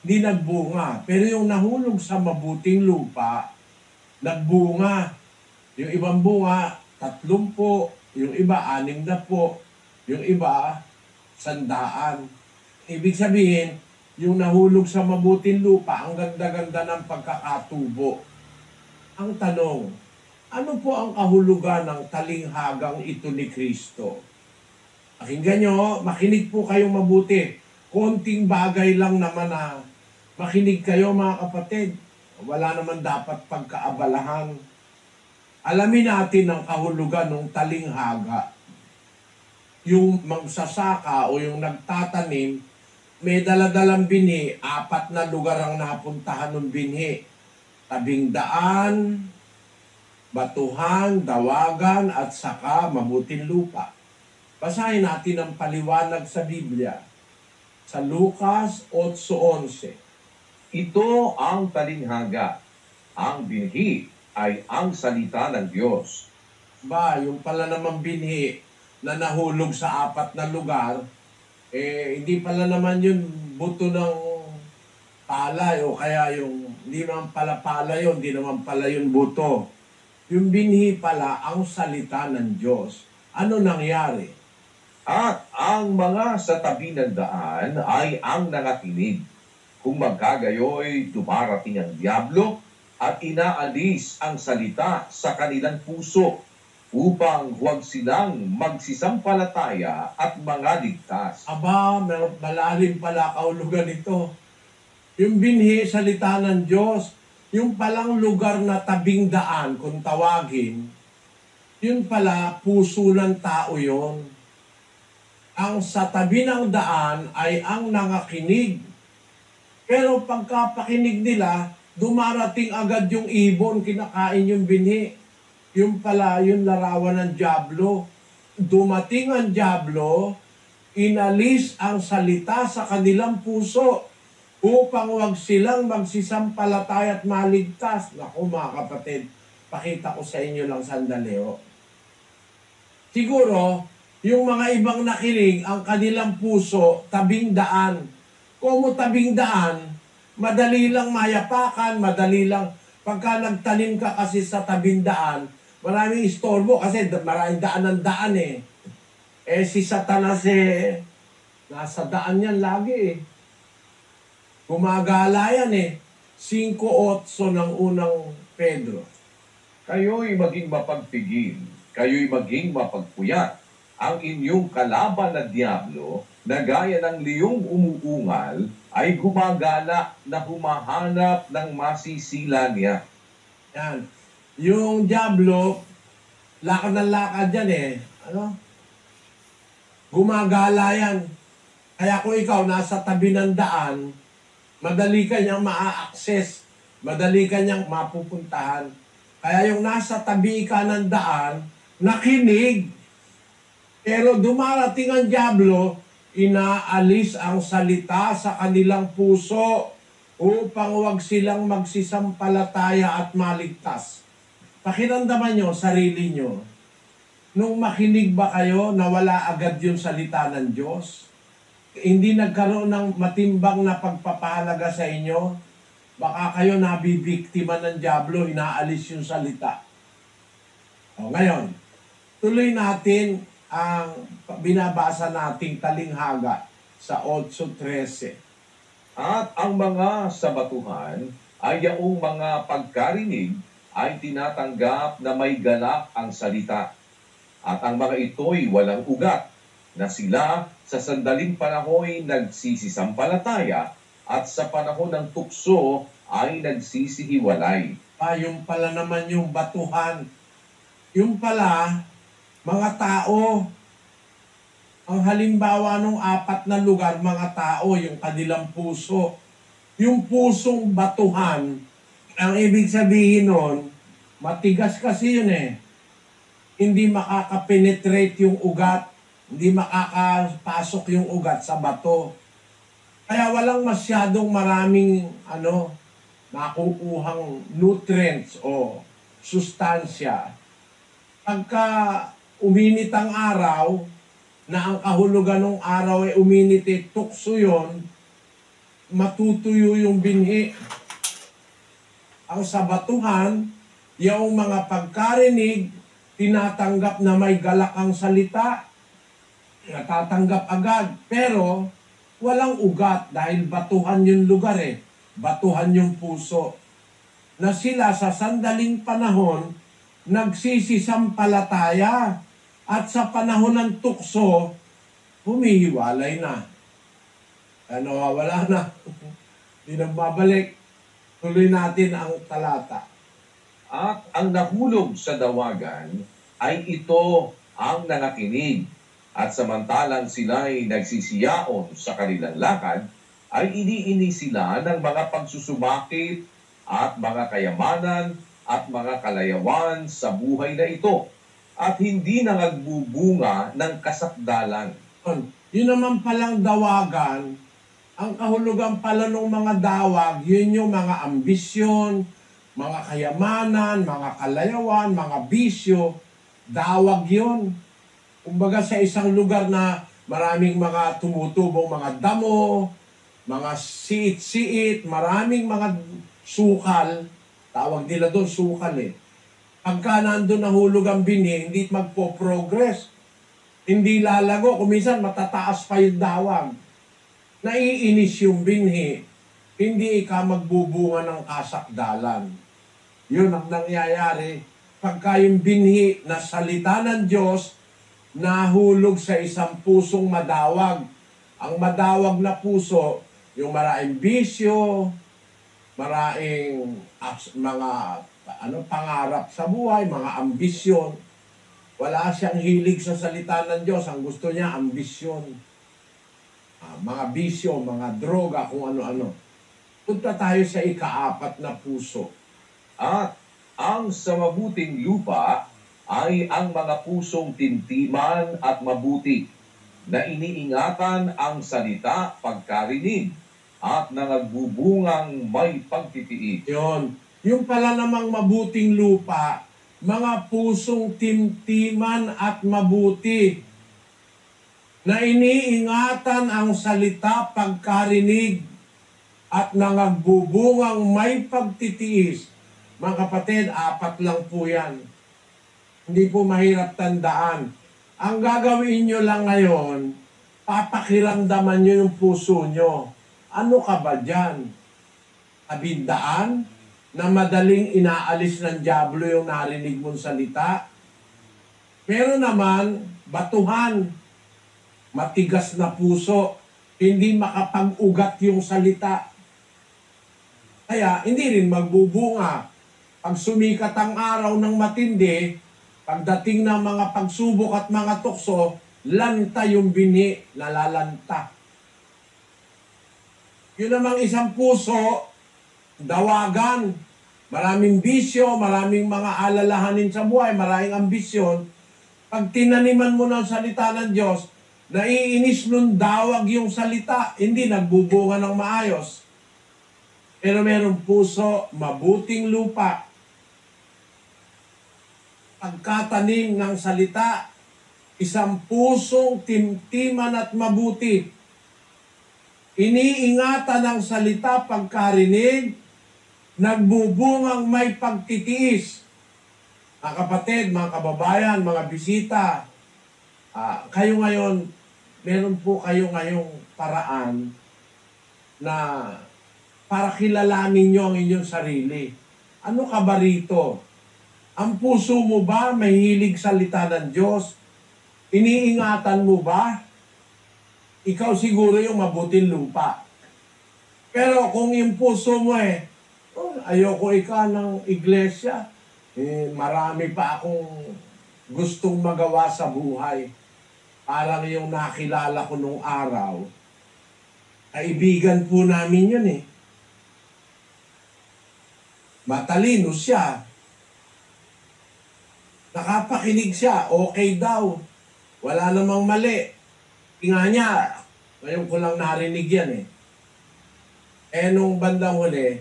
hindi nagbunga. Pero yung nahulog sa mabuting lupa, nagbunga. Yung ibang bunga, 30, yung iba, 60, yung iba, 100. Ibig sabihin, yung nahulog sa mabuting lupa, ang ganda-ganda ng pagkakatubo. Ang tanong, ano po ang kahulugan ng talinghagang ito ni Kristo? Pakinggan nyo, makinig po kayong mabuti. Konting bagay lang naman na makinig kayo, mga kapatid. Wala naman dapat pagkaabalahan. Alamin natin ang kahulugan ng talinghaga. Yung magsasaka o yung nagtatanim, may daladalang binhi, 4 na lugar ang napuntahan ng binhi. Tabing daan, batuhan, dawagan, at saka mabuting lupa. Basahin natin ang paliwanag sa Biblia. Sa Lucas 8:11. Ito ang talinghaga. Ang binhi ay ang salita ng Diyos. Yung pala naman binhi na nahulog sa 4 na lugar, hindi pala naman yun buto ng palay o kaya yung, hindi naman pala palay yun, hindi naman pala yun buto. Yung binhi pala ang salita ng Diyos. Ano nangyari? At ang mga sa tabi ng daan ay ang nangakinig. Kung magkagayoy, dumarating ang diablo at inaalis ang salita sa kanilang puso upang huwag silang magsisampalataya at mga ligtas. Aba, malalim pala kahulugan ito. Yung binhi, salita ng Diyos, yung palang lugar na tabing daan, kung tawagin, yun pala, puso ng tao yon. Ang sa tabi ng daan ay ang nangakinig. Pero pagkapakinig nila, dumarating agad yung ibon, kinakain yung binhi. Yung pala, yung larawan ng dyablo. Dumating ang dyablo, inalis ang salita sa kanilang puso upang wag silang magsisampalataya at maligtas. Naku mga kapatid, pakita ko sa inyo lang sandali. Siguro, yung mga ibang nakinig, ang kanilang puso, tabing daan. Kung tabing daan, madali lang mayapakan, madali lang, pagka nagtanim ka kasi sa tabing daan, maraming istorbo kasi maraming daan ng daan eh. Eh si Satanas nasa daan yan lagi eh. Gumagala yan eh. 5:8 ng unang Pedro. Kayo'y maging mapagpigil, kayo'y maging mapagpuyat. Ang inyong kalaban na Diablo, na gaya ng liyong umuungal, ay gumagala na humahanap ng masisila niya. Yan. Yung Diablo, lakad ng lakad yan eh. Gumagala yan. Kaya kung ikaw nasa tabi ng daan, madali ka niyang maa-access, madali ka niyang mapupuntahan. Kaya yung nasa tabi ka ng daan, nakinig. Pero dumarating ang Diablo, inaalis ang salita sa kanilang puso upang wag silang magsisampalataya at maligtas. Pakiramdaman nyo, sarili nyo. Nung makinig ba kayo, nawala agad yung salita ng Diyos? Hindi nagkaroon ng matimbang na pagpapahalaga sa inyo? Baka kayo nabibiktima ng Diablo, inaalis yung salita. O ngayon, tuloy natin ang binabasa nating talinghaga sa 8:13. At ang mga sabatuhan ay yaong mga pagkarinig ay tinatanggap na may ganap ang salita. At ang mga ito'y walang ugat, na sila sa sandaling panahon nagsisisampalataya at sa panahon ng tukso ay nagsisihiwalay. Yung pala naman yung batuhan. Yung pala, mga tao, ang halimbawa ng 4 na lugar, mga tao, yung kanilang puso. Yung pusong batuhan, ang ibig sabihin nun, matigas kasi yun eh. Hindi makakapenetrate yung ugat, hindi makakapasok yung ugat sa bato. Kaya walang masyadong maraming makukuhang nutrients o sustansya. Pagka uminit ang araw, na ang kahulugan ng araw ay uminit tukso yun, matutuyo yung binhi. Ang sa batuhan, yung mga pagkarinig, tinatanggap na may galak ang salita, natatanggap agad, pero walang ugat dahil batuhan yung lugar eh. Batuhan yung puso. Na sila sa sandaling panahon, nagsisisampalataya at sa panahon ng tukso, humihiwalay na. Wala na. Hindi na babalik. Tuloy natin ang talata. At ang nahulog sa dawagan ay ito ang nangakinig. At samantalang sila'y nagsisiyaon sa kanilang lakad, ay iniini sila ng mga pagsusubakit at mga kayamanan at mga kalayawan sa buhay na ito, at hindi na nagbubunga ng kasakdalan. Yun naman palang dawagan, ang kahulugan pala ng mga dawag, yun yung mga ambisyon, mga kayamanan, mga kalayawan, mga bisyo, dawag yun. Kumbaga sa isang lugar na maraming mga tumutubong mga damo, mga siit-siit, maraming mga sukal, tawag nila doon sukal eh. Pagka nandun nahulog ang binhi, hindi magpo-progress. Hindi lalago, kung minsan matataas pa yung dawag. Naiinis yung binhi, hindi ka magbubunga ng kasakdalan. Yun ang nangyayari pagka yung binhi na salita ng Diyos nahulog sa isang pusong madawag. Ang madawag na puso, yung maraming bisyo, maraming mga pangarap sa buhay, mga ambisyon. Wala siyang hilig sa salita ng Diyos. Ang gusto niya, ambisyon. Mga bisyo, mga droga, kung ano-ano. Punta tayo sa ika-4 na puso. At ang sa mabuting lupa ay ang mga pusong tintiman at mabuti na iniingatan ang salita pagkarinig at nangagbubungang may pagtitiis. Yun. Yung pala namang mabuting lupa, mga pusong timtiman at mabuti na iniingatan ang salita pagkarinig at nangagbubungang may pagtitiis. Mga kapatid, 4 lang po yan. Hindi po mahirap tandaan. Ang gagawin nyo lang ngayon, papakiramdaman nyo yung puso nyo. Ano ka ba dyan? Tabindaan? Na madaling inaalis ng dyablo yung narinig mong salita? Pero naman, batuhan. Matigas na puso. Hindi makapag-ugat yung salita. Kaya, hindi rin magbubunga. Pag sumikat ang araw ng matindi, pagdating ng mga pagsubok at mga tukso, lanta yung binhi, nalalanta. Yun namang isang puso, dawagan, maraming bisyo, maraming mga alalahanin sa buhay, maraming ambisyon. Pag tinaniman mo ng salita ng Diyos, naiinis nun dawag yung salita, hindi nagbubunga ng maayos. Pero merong puso, mabuting lupa, pagkatanim ng salita, isang pusong timtiman at mabuti. Iniingatan ang salita pagkarinig, nagbubungang may pagtitiis. Mga kapatid, mga kababayan, mga bisita, kayo ngayon, meron po kayo ngayong paraan na para kilalanin nyo ang inyong sarili. Ano ka ba rito? Ang puso mo ba mahilig salita ng Diyos? Iniingatan mo ba? Ikaw siguro yung mabuting lupa. Pero kung yung puso mo ayoko ika ng iglesia, marami pa akong gustong magawa sa buhay. Parang yung nakilala ko nung araw, kaibigan po namin yun Matalino siya. Nakapakinig siya, okay daw. Wala namang mali. Nga niya, ngayon ko lang narinig yan nung bandang huli,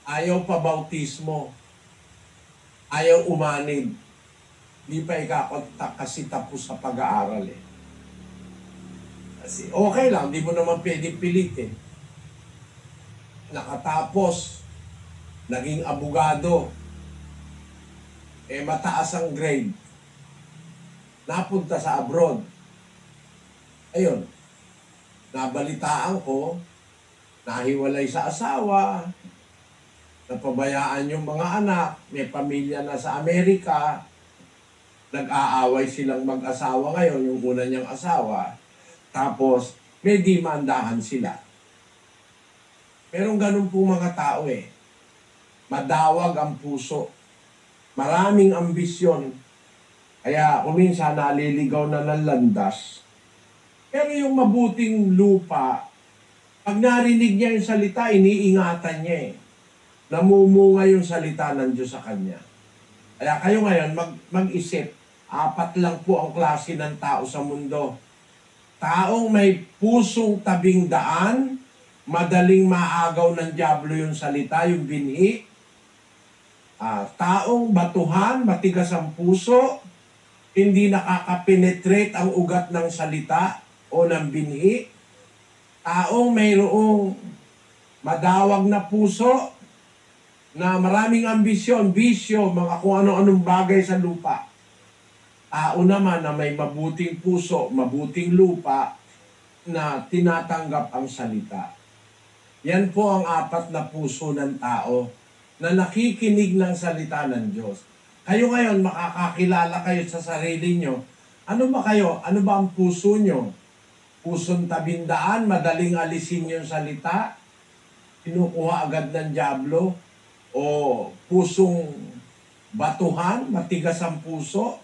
ayaw pa bautismo. Ayaw umanib. Di pa ikakontak kasi tapos sa pag-aaral Kasi okay lang, di mo naman pwedeng pilitin. Nakatapos, naging abogado, mataas ang grade, napunta sa abroad. Ayun, nabalitaan ko, nahiwalay sa asawa, napabayaan yung mga anak, may pamilya na sa Amerika, nag-aaway silang mag-asawa ngayon, yung una niyang asawa, tapos may dimandahan sila. Merong ganun po mga tao madawag ang puso. Maraming ambisyon. Kaya kuminsan naliligaw na ng landas. Pero yung mabuting lupa, pag narinig niya yung salita, iniingatan niya Namumunga yung salita ng Diyos sa kanya. Kaya kayo ngayon, mag-isip. 4 lang po ang klase ng tao sa mundo. Taong may pusong tabing daan, madaling maagaw ng dyablo yung salita, yung binhi. Taong batuhan, matigas ang puso, hindi nakakapenetrate ang ugat ng salita o ng binhi. Taong mayroong madawag na puso, na maraming ambisyon, bisyo, mga kung ano-anong bagay sa lupa. Tao naman na may mabuting puso, mabuting lupa, na tinatanggap ang salita. Yan po ang 4 na puso ng tao. na nakikinig ng salita ng Diyos. Kayo ngayon, makakakilala kayo sa sarili nyo. Ano ba kayo? Ano ba ang puso nyo? Pusong tabindaan, madaling alisin yung salita, kinukuha agad ng dyablo, o pusong batuhan, matigas ang puso,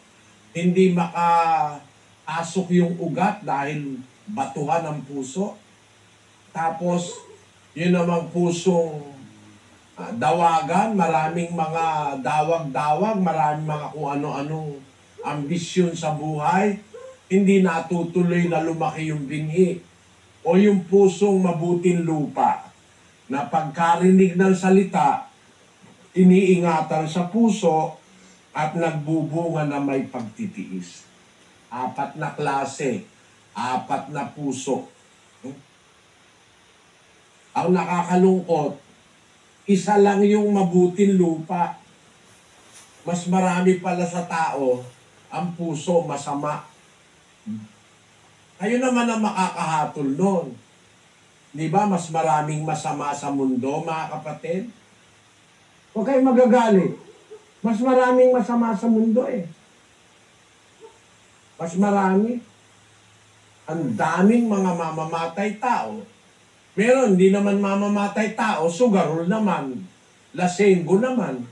hindi makapasok yung ugat dahil batuhan ang puso. Tapos, yun namang pusong dawagan, maraming mga dawag-dawag, maraming mga kung ano-anong ambisyon sa buhay, hindi natutuloy na lumaki yung binhi. O yung pusong mabuting lupa, na pagkarinig ng salita, iniingatan sa puso at nagbubunga na may pagtitiis. 4 na klase, 4 na puso. Ang nakakalungkot, isa lang yung mabuting lupa. Mas marami pala sa tao, ang puso masama. Kayo naman ang makakahatol nun. Di ba, mas maraming masama sa mundo, mga kapatid? Huwag kayong magagalit. Mas maraming masama sa mundo eh. Mas marami. Ang daming mga mamamatay tao. Meron, hindi naman mamamatay tao, sugarol naman. Lasenggo naman.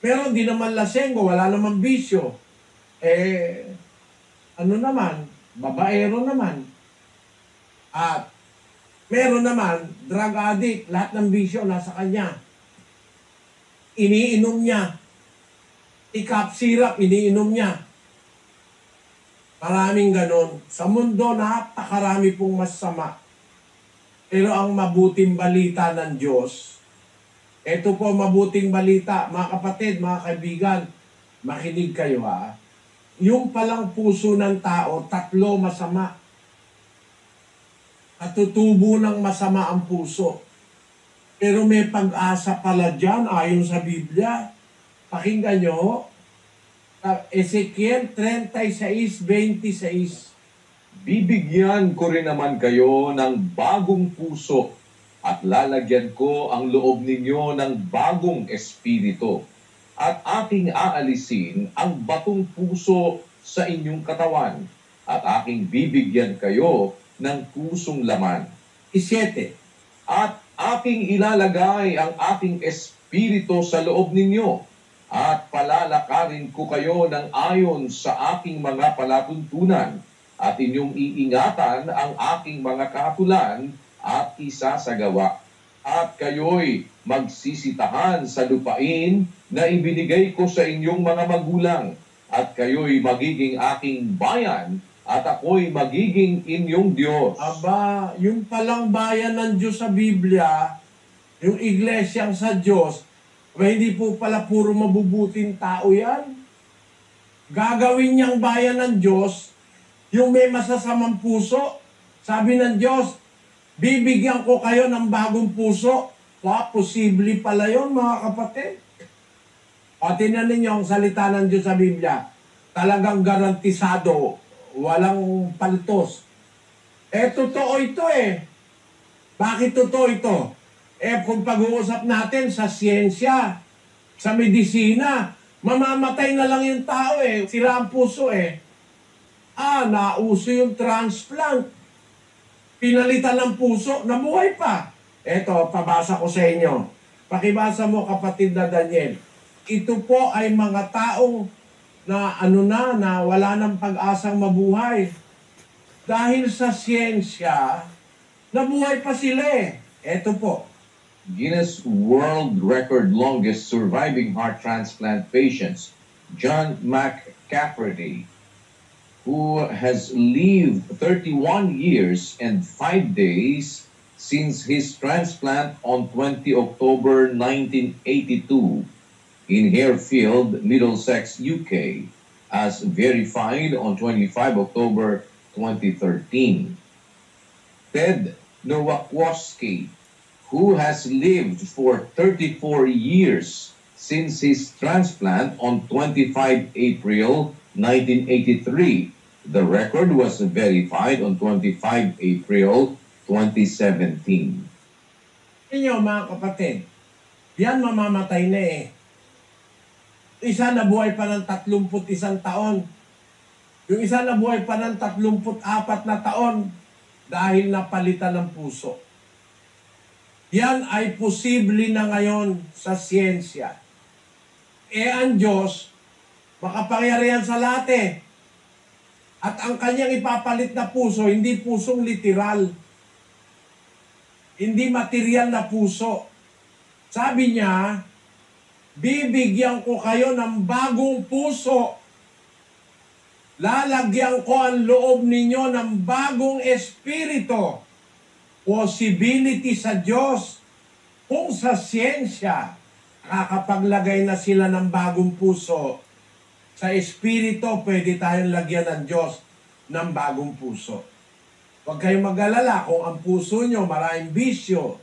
Meron, hindi naman lasenggo, wala naman bisyo. Ano naman, babaero naman. At meron naman, drug addict, lahat ng bisyo nasa kanya. Iniinom niya. Ikap syrup, iniinom niya. Maraming ganon. Sa mundo, napakarami pong masama. Pero ang mabuting balita ng Diyos, ito po mabuting balita, mga kapatid, mga kaibigan, makinig kayo ha. Yung palang puso ng tao, 3 masama. Katutubo ng masama ang puso. Pero may pag-asa pala dyan, ayon sa Biblia. Pakinggan nyo, Ezekiel 36:26. Bibigyan ko rin naman kayo ng bagong puso at lalagyan ko ang loob ninyo ng bagong espiritu at aking aalisin ang batong puso sa inyong katawan at aking bibigyan kayo ng pusong laman. 7. At aking ilalagay ang aking espiritu sa loob ninyo at palalakarin ko kayo ng ayon sa aking mga palatuntunan at inyong iingatan ang aking mga kahatulan at isasagawa. At kayo'y magsisitahan sa lupain na ibinigay ko sa inyong mga magulang. At kayo'y magiging aking bayan at ako'y magiging inyong Diyos. Aba, yung palang bayan ng Diyos sa Biblia, yung iglesyang sa Diyos, hindi po pala puro mabubuting tao yan. Gagawin niyang bayan ng Diyos, yung may masasamang puso. Sabi ng Diyos, bibigyan ko kayo ng bagong puso. Posible pala yun, mga kapatid. O, tingnan ninyo ang salita ng Diyos sa Biblia. Talagang garantisado, walang paltos. Totoo ito eh. Bakit totoo ito? Kung pag-uusap natin sa siyensya, sa medisina, mamamatay na lang yung tao eh. Sira ang puso eh. Nauso yung transplant. Pinalitan ng puso, nabuhay pa. Eto, pabasa ko sa inyo. Pakibasa mo, kapatid na Daniel. Ito po ay mga taong na na wala ng pag-asang mabuhay. Dahil sa siyensya, nabuhay pa sila eh. Eto po. Guinness World Record longest surviving heart transplant patients, John McCafferty, who has lived 31 years and 5 days since his transplant on 20 October 1982 in Harefield, Middlesex, UK, as verified on 25 October 2013. Ted Nowakowski, who has lived for 34 years since his transplant on 25 April 1983. The record was verified on 25 April 2017. Inyo mga kapatid, Yan mamamatay na eh. Isa nabuhay pa ng 31 taon. Yung isa nabuhay pa ng 34 na taon dahil napalitan ng puso. Yan ay posible na ngayon sa siyensya. Ang Diyos, makapangyarihan sa lahat eh. At ang kanyang ipapalit na puso, hindi pusong literal. Hindi material na puso. Sabi niya, bibigyan ko kayo ng bagong puso. Lalagyan ko ang loob ninyo ng bagong espiritu. Possibility sa Diyos. Kung sa siyensya, kakapaglagay na sila ng bagong puso, sa espiritu, pwede tayong lagyan ng Diyos ng bagong puso. Huwag kayong mag-alala kung ang puso nyo maraming bisyo,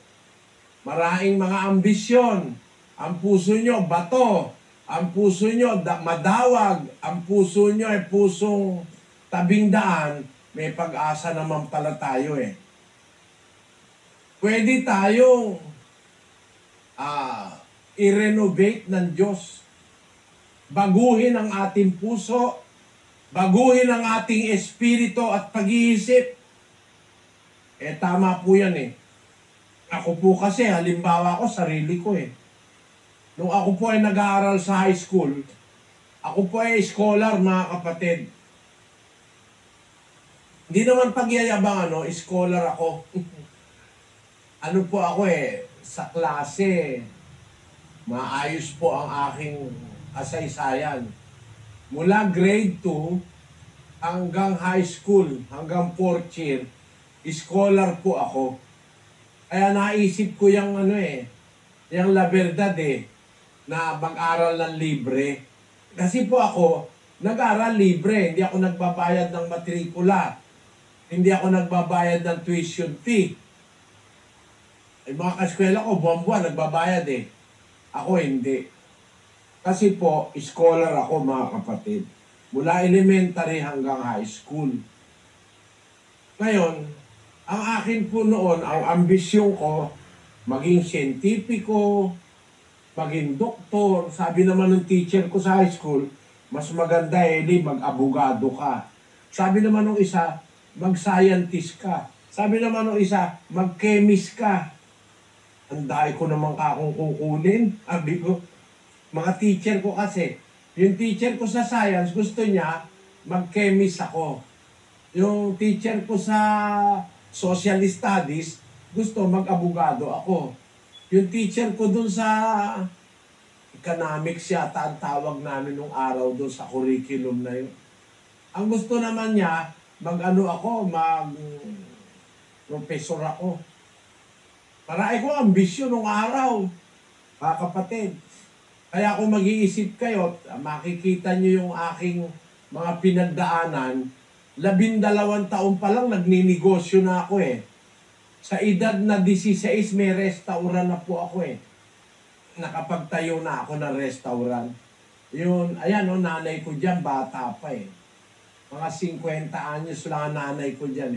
maraming mga ambisyon, ang puso nyo bato, ang puso nyo madawag, ang puso nyo ay pusong tabing daan, may pag-asa naman pala tayo eh. Pwede tayong i-renovate ng Diyos. Baguhin ang ating puso, baguhin ang ating espiritu at pag-iisip. Tama po yan eh. Ako po kasi, halimbawa ko, sarili ko eh. Nung ako po ay nag-aaral sa high school, ako po ay scholar, mga kapatid. Hindi naman pagyayabang, scholar ako. Ano po ako eh, sa klase, maayos po ang aking kasaysayan. Mula grade 2 hanggang high school, hanggang 4th year, scholar po ako. Kaya naisip ko yung yung la verdad na mag-aral ng libre. Kasi po ako, nag-aral libre. Hindi ako nagbabayad ng matrikula. Hindi ako nagbabayad ng tuition fee. Mga kaskwela ko, buwan-buwan, nagbabayad Ako hindi. Kasi po, scholar ako mga kapatid. Mula elementary hanggang high school. Ngayon, ang akin po noon, ang ambisyon ko, maging siyentipiko, maging doktor. Sabi naman ng teacher ko sa high school, mas maganda mag-abogado ka. Sabi naman ng isa, mag-scientist ka. Sabi naman ng isa, mag-chemist ka. Ang dahil ko naman kakong kukunin. Sabi ko, mga teacher ko kasi, yung teacher ko sa science, gusto niya mag-chemist ako. Yung teacher ko sa social studies, gusto mag-abogado ako. Yung teacher ko dun sa economics yata ang tawag namin nung araw dun sa curriculum na yun. Ang gusto naman niya, mag-professor ako. Para ko ambisyon nung araw, mga kapatid. Kaya kung mag-iisip kayo, makikita nyo yung aking mga pinagdaanan, 12 taon pa lang nagninegosyo na ako Sa edad na 16, may restaurant na po ako Nakapagtayo na ako ng restaurant. Yun, ayan nanay ko dyan, bata pa Mga 50 anyos lang ang nanay ko dyan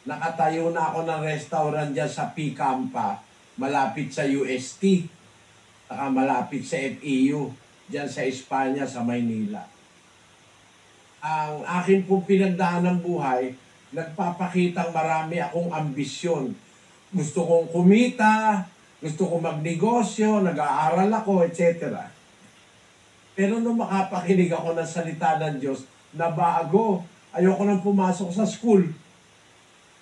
Nakatayo na ako ng restaurant dyan sa P-Campa, malapit sa UST. Malapit sa FEU, dyan sa Espanya, sa Maynila. Ang akin pong pinagdaan ng buhay, nagpapakitang marami akong ambisyon. Gusto kong kumita, gusto kong magnegosyo, nag-aaral ako, etc. Pero nung makapakinig ako ng salita ng Diyos, nabago. Ayoko nang pumasok sa school.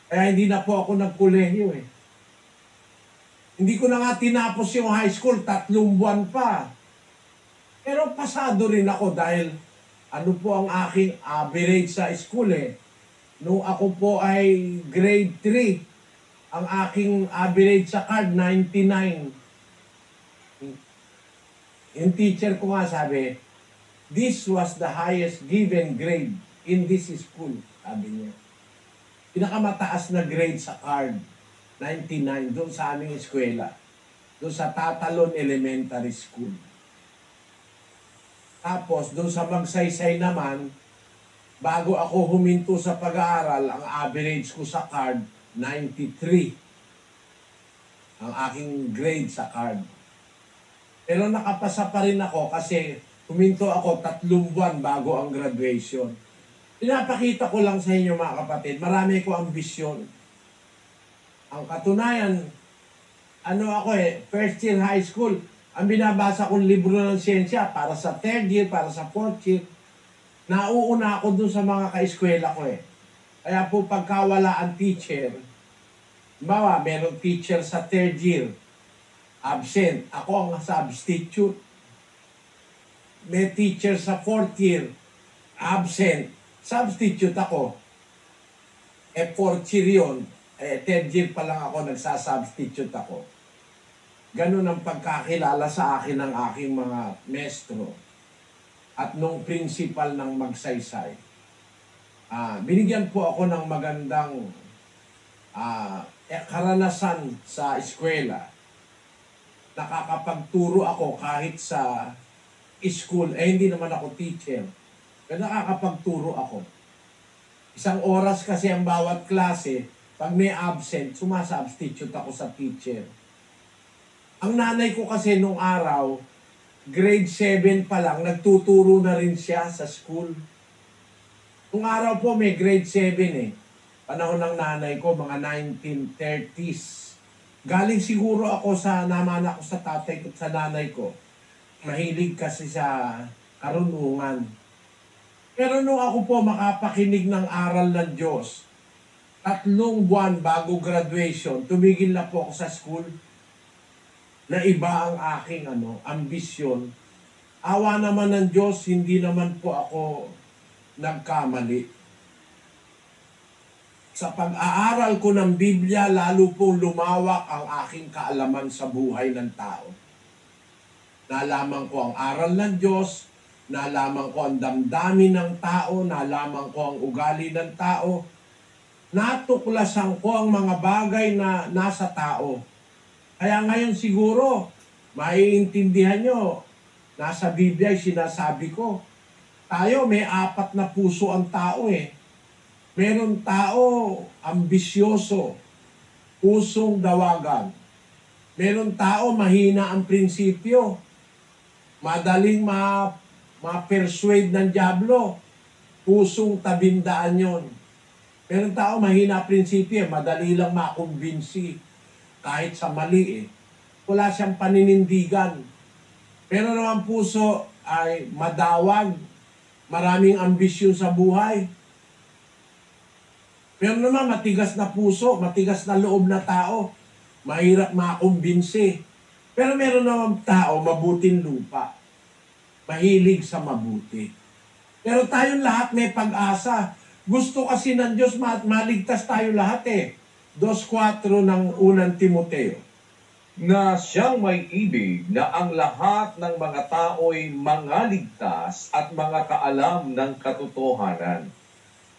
Kaya hindi na po ako nagkolehiyo Hindi ko na nga tinapos yung high school, 3 buwan pa. Pero pasado rin ako dahil ano po ang aking average sa school Nung ako po ay grade 3, ang aking average sa card, 99. Yung teacher ko nga sabi, this was the highest given grade in this school, sabi niya. Pinakamataas na grade sa card. 99, doon sa aming eskwela. Doon sa Tatalon Elementary School. Tapos, doon sa Magsaysay naman, bago ako huminto sa pag-aaral, ang average ko sa card, 93. Ang aking grade sa card. Pero nakapasa pa rin ako kasi huminto ako 3 buwan bago ang graduation. Pinapakita ko lang sa inyo mga kapatid, marami ko ambisyon. Ang katunayan, first year high school, ang binabasa kong libro ng siyensya para sa 3rd year, para sa 4th year, nauuna ako dun sa mga kaeskwela ko eh. Kaya po pagkawala ang teacher, merong teacher sa 3rd year, absent. Ako ang substitute. May teacher sa 4th year, absent. Substitute ako. 4th year yun. 3rd year pa lang ako, nagsasubstitute ako. Ganun ang pagkakilala sa akin ng aking mga maestro. At nung principal ng Magsaysay. Binigyan po ako ng magandang karanasan sa eskwela. Nakakapagturo ako kahit sa school, hindi naman ako teacher. Pero nakakapagturo ako. 1 oras kasi ang bawat klase, pag may absent, sumasubstitute ako sa teacher. Ang nanay ko kasi nung araw, grade 7 pa lang, nagtuturo na rin siya sa school. Nung araw po may grade 7 eh. Panahon ng nanay ko, mga 1930s. Galing siguro ako naman ako sa tatay ko, sa nanay ko. Mahilig kasi sa karunungan. Pero nung ako po makapakinig ng aral ng Diyos, 3 buwan bago graduation, tumigil na po ako sa school na iba ang aking ambisyon. Awa naman ng Diyos, hindi naman po ako nagkamali. Sa pag-aaral ko ng Biblia, lalo pong lumawak ang aking kaalaman sa buhay ng tao. Nalaman ko ang aral ng Diyos, nalaman ko ang damdamin ng tao, nalaman ko ang ugali ng tao, natuklasan ko ang mga bagay na nasa tao. Kaya ngayon siguro, maiintindihan nyo, nasa Biblia ay sinasabi ko, tayo may 4 na puso ang tao eh. Meron tao ambisyoso, pusong dawagan. Meron tao mahina ang prinsipyo, madaling ma-persuade ng diablo, pusong tabindaan yon. Meron tao mahina ang prinsipyo, madali lang makumbinsi kahit sa mali eh. Wala siyang paninindigan. Pero naman puso ay madawag, maraming ambisyon sa buhay. Pero naman matigas na puso, matigas na loob na tao, mahirap makumbinsi. Pero meron naman tao, mabuting lupa, mahilig sa mabuti. Pero tayong lahat may pag-asa. Gusto kasi ng Diyos maligtas tayo lahat eh. 2:4 ng 1 Timoteo. Na siyang may ibig na ang lahat ng mga tao'y mangaligtas at mga kaalam ng katotohanan.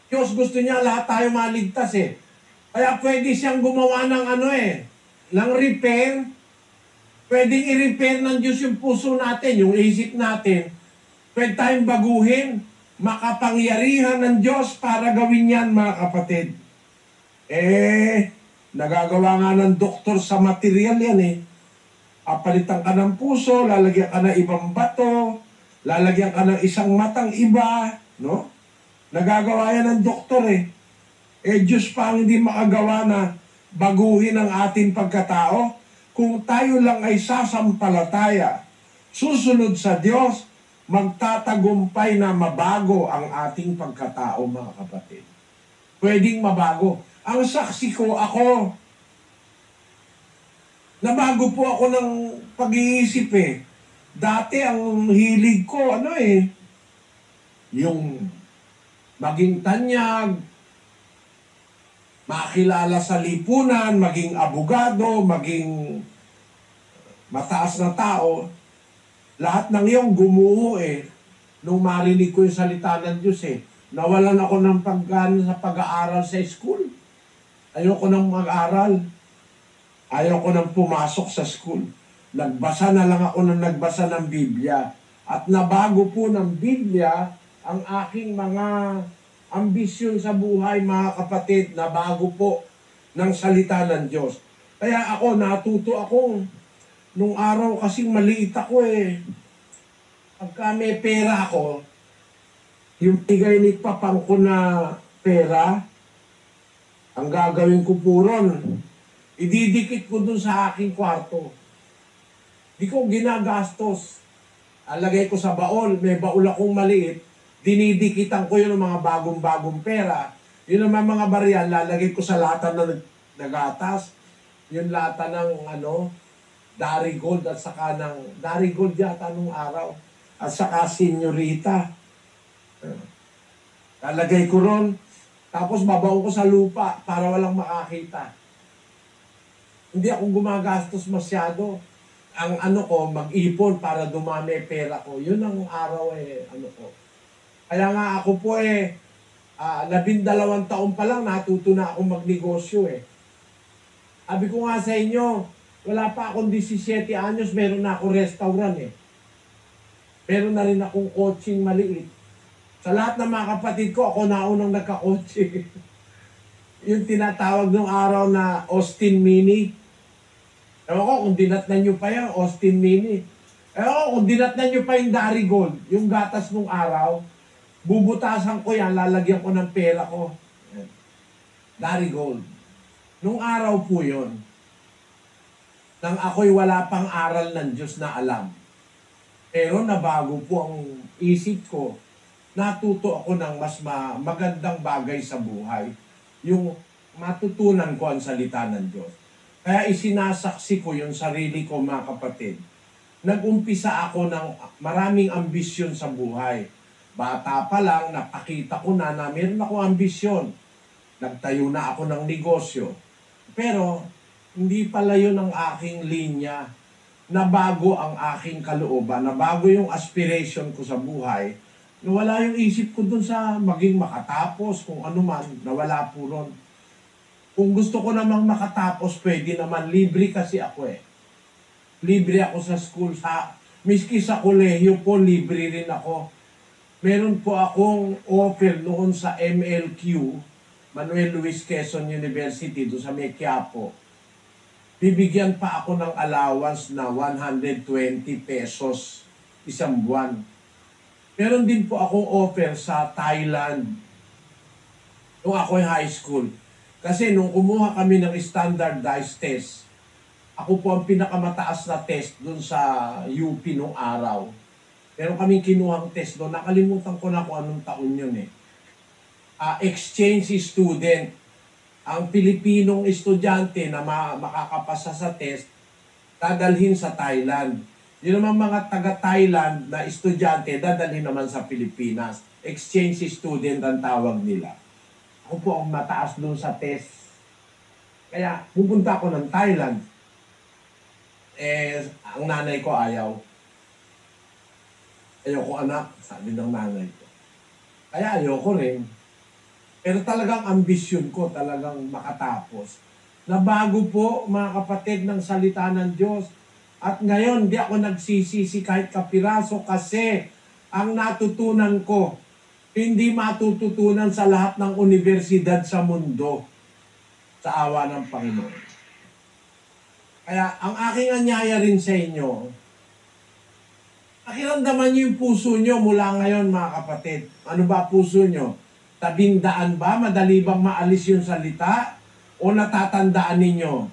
Diyos gusto niya lahat tayo maligtas eh. Kaya pwede siyang gumawa ng ng repair. Pwedeng i-repair ng Diyos yung puso natin, yung isip natin. Pwede tayong baguhin. Makapangyarihan ng Diyos para gawin yan, mga kapatid. Nagagawa nga ng doktor sa material yan eh. Papalitan ka ng puso, lalagyan ka ng ibang bato, lalagyan ka ng isang matang iba, no? Nagagawa yan ng doktor eh. Diyos pa ang hindi makagawa na baguhin ang ating pagkatao. Kung tayo lang ay sasampalataya, susunod sa Diyos, magtatagumpay na mabago ang ating pagkatao, mga kapatid. Pwedeng mabago. Ang saksi ko, ako, nabago po ako ng pag-iisip eh. Dati ang hilig ko, yung maging tanyag, makilala sa lipunan, maging abogado, maging mataas na tao. Lahat ng iyong gumuho eh. Nung marinig ko yung salita ng Diyos eh. Nawalan ako ng paggana sa pag-aaral sa school. Ayoko nang mag-aral. Ayoko nang pumasok sa school. Nagbasa na lang ako ng nagbasa ng Biblia. At nabago po ng Biblia ang aking mga ambisyon sa buhay, mga kapatid, nabago po ng salita ng Diyos. Kaya ako, natuto akong Nung araw kasing maliit ako eh. Pagka may pera ako, yung bigay ni papang ko na pera, ang gagawin ko po ron, ididikit ko dun sa aking kwarto. Di ko ginagastos. Alagay ko sa baon, may baul akong maliit, dinidikitan ko yun ng mga bagong-bagong pera. Yun naman mga barya, lalagay ko sa lata na nagatas. Yung lata ng Darigold at saka ng Darigold yata nung araw. At saka Senyorita. Lalagay ko ron. Tapos babaon ko sa lupa para walang makakita. Hindi ako gumagastos masyado. Ang ko, mag-ipon para dumami pera ko. Yun ang araw ko. Kaya nga ako po 12 taon pa lang natuto na akong magnegosyo Sabi ko nga sa inyo, wala pa akong 17 anyos, meron na akong restaurant Meron na rin akong coaching maliit. Sa lahat ng mga kapatid ko, ako naunang nagka-coaching. Yung tinatawag nung araw na Austin Mini. Ewan ko kung dinatnan nyo pa yan, Austin Mini. Ewan ko kung dinatnan nyo pa yung Darigold, yung gatas nung araw, bubutasan ko yan, lalagyan ko ng pera ko. Darigold. Nung araw po yun, nang ako'y wala pang aral ng Diyos na alam. Pero nabago po ang isip ko, natuto ako ng mas magandang bagay sa buhay. Yung matutunan ko ang salita ng Diyos. Kaya isinasaksi ko yung sarili ko mga kapatid. Nag-umpisa ako ng maraming ambisyon sa buhay. Bata pa lang, napakita ko na meron akong ambisyon. Nagtayo na ako ng negosyo. Pero hindi pala yun ang aking linya. Nabago ang aking kalooban, nabago yung aspiration ko sa buhay. Nawala yung isip ko dun sa maging makatapos, kung ano man, nawala po ron. Kung gusto ko namang makatapos, pwede naman, libre kasi ako Libre ako sa school, miski sa kolehiyo po, libre rin ako. Meron po akong offer noon sa MLQ, Manuel Luis Quezon University, doon sa Quiapo. Bibigyan pa ako ng allowance na 120 pesos isang buwan. Meron din po akong offer sa Thailand nung ako high school. Kasi nung kumuha kami ng standardized test, ako po ang pinakamataas na test dun sa UP nung araw. Meron kaming kinuhang test doon. Nakalimutan ko na kung anong taon yun exchange student. Ang Pilipinong estudyante na makakapasa sa test, dadalhin sa Thailand. Yun naman mga taga-Thailand na estudyante, dadalhin naman sa Pilipinas. Exchange student ang tawag nila. Ako po ang mataas doon sa test. Kaya pupunta ako ng Thailand. Ang nanay ko ayaw. Ayoko anak, sabi ng nanay ko. Kaya ayoko rin. Pero talagang ambisyon ko, talagang makatapos. Nabago po, mga kapatid, ng salita ng Diyos. At ngayon, di ako nagsisisi kahit kapiraso kasi ang natutunan ko, hindi matututunan sa lahat ng universidad sa mundo sa awa ng Panginoon. Kaya ang aking anyaya rin sa inyo, pakiramdaman niyo yung puso niyo mula ngayon, mga kapatid. Ano ba puso niyo? Tabindaan ba? Madali bang maalis yung salita? O natatandaan ninyo?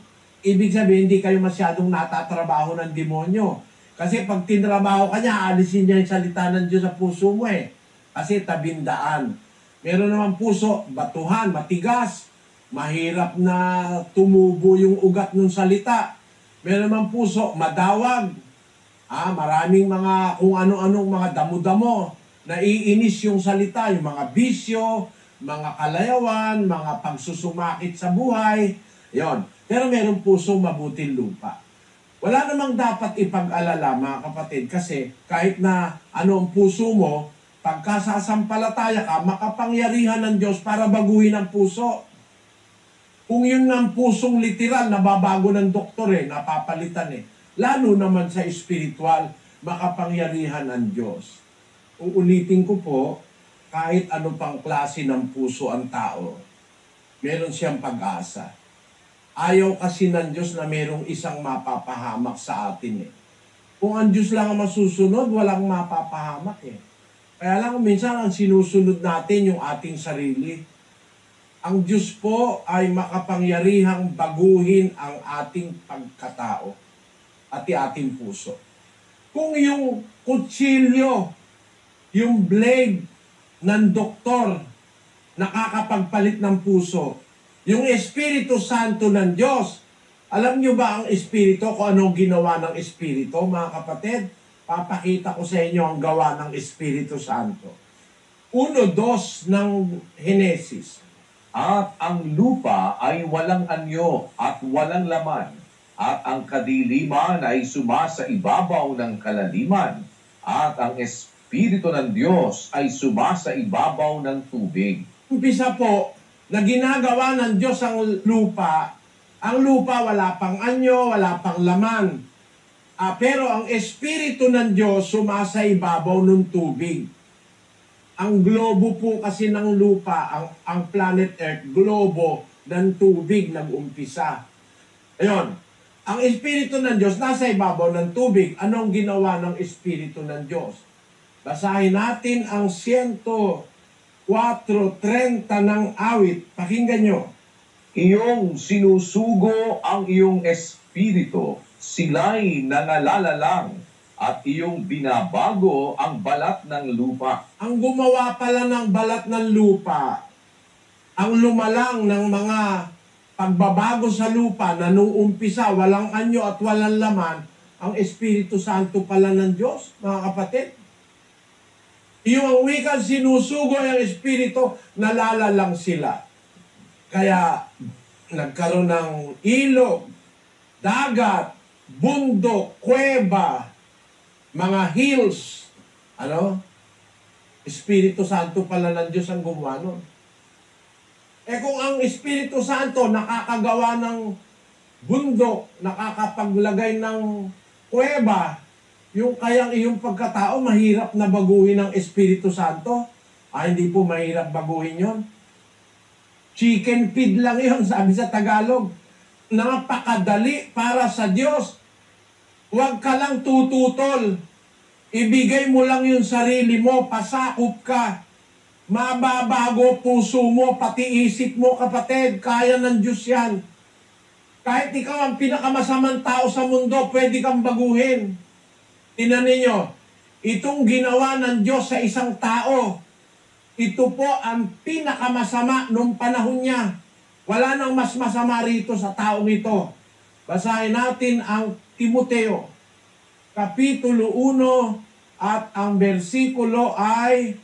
Ibig sabihin, hindi kayo masyadong natatrabaho ng demonyo. Kasi pag tinrabaho ka niya, alisin niya yung salita ng Diyos sa puso mo Kasi tabindaan. Meron naman puso, batuhan, matigas. Mahirap na tumubo yung ugat ng salita. Meron naman puso, madawag. Maraming mga kung ano-anong mga damo-damo. Naiinis yung salita, yung mga bisyo, mga kalayawan, mga pagsusumakit sa buhay. Yon. Pero meron puso mabuting lupa. Wala namang dapat ipag-alala, mga kapatid, kasi kahit na ano ang puso mo, pagka sasampalataya ka, makapangyarihan ng Diyos para baguhin ang puso. Kung yun ng pusong literal, nababago ng doktor napapalitan Lalo naman sa espiritual, makapangyarihan ang Diyos. Uulitin ko po, kahit ano pang klase ng puso ang tao, meron siyang pag-asa. Ayaw kasi ng Diyos na mayroong isang mapapahamak sa atin eh. Kung ang Diyos lang ang masusunod, walang mapapahamak eh. Kaya lang minsan ang sinusunod natin yung ating sarili. Ang Diyos po ay makapangyarihang baguhin ang ating pagkatao at ating puso. Kung yung kutsilyo, yung blade ng doktor nakakapagpalit ng puso, yung Espiritu Santo ng Diyos, alam nyo ba ang Espiritu kung anong ginawa ng Espiritu, mga kapatid? Papakita ko sa inyo ang gawa ng Espiritu Santo. 1:2 ng Henesis. At ang lupa ay walang anyo at walang laman, at ang kadiliman ay sumasa ibabaw ng kalaliman, at ang Espiritu ng Diyos ay sumasa ibabaw ng tubig. Umpisa po, na ginagawa ng Diyos ang lupa wala pang anyo, wala pang laman. Pero ang Espiritu ng Diyos sumasa ibabaw ng tubig. Ang globo po kasi ng lupa, ang planet Earth, globo ng tubig nag-umpisa. Ayun, ang Espiritu ng Diyos nasa ibabaw ng tubig. Anong ginawa ng Espiritu ng Diyos? Basahin natin ang 104:30 ng awit. Pakinggan nyo. Iyong sinusugo ang iyong espiritu, sila'y nangalalalang, at iyong binabago ang balat ng lupa. Ang gumawa pala ng balat ng lupa, ang lumalang ng mga pagbabago sa lupa na nung umpisa walang anyo at walang laman, ang Espiritu Santo pala ng Diyos, mga kapatid. Yung wikang sinusugo ang Espiritu, nalalalang sila. Kaya nagkaroon ng ilog, dagat, bundok, kuweba, mga hills, Espiritu Santo pala ng Diyos ang gumawa nun. Kung ang Espiritu Santo nakakagawa ng bundok, nakakapaglagay ng kuweba, yung iyong pagkatao, mahirap na baguhin ng Espiritu Santo. Hindi po mahirap baguhin yon. Chicken feed lang yon, sabi sa Tagalog. Napakadali para sa Diyos. Huwag ka lang tututol. Ibigay mo lang yung sarili mo, pasakop ka. Mababago puso mo, pati isip mo, kapatid. Kaya ng Diyos yan. Kahit ikaw ang pinakamasamang tao sa mundo, pwede kang baguhin. Tingnan ninyo, itong ginawa ng Diyos sa isang tao, ito po ang pinakamasama nung panahon niya. Wala nang mas masama rito sa taong ito. Basahin natin ang Timoteo, Kapitulo 1, at ang versikulo ay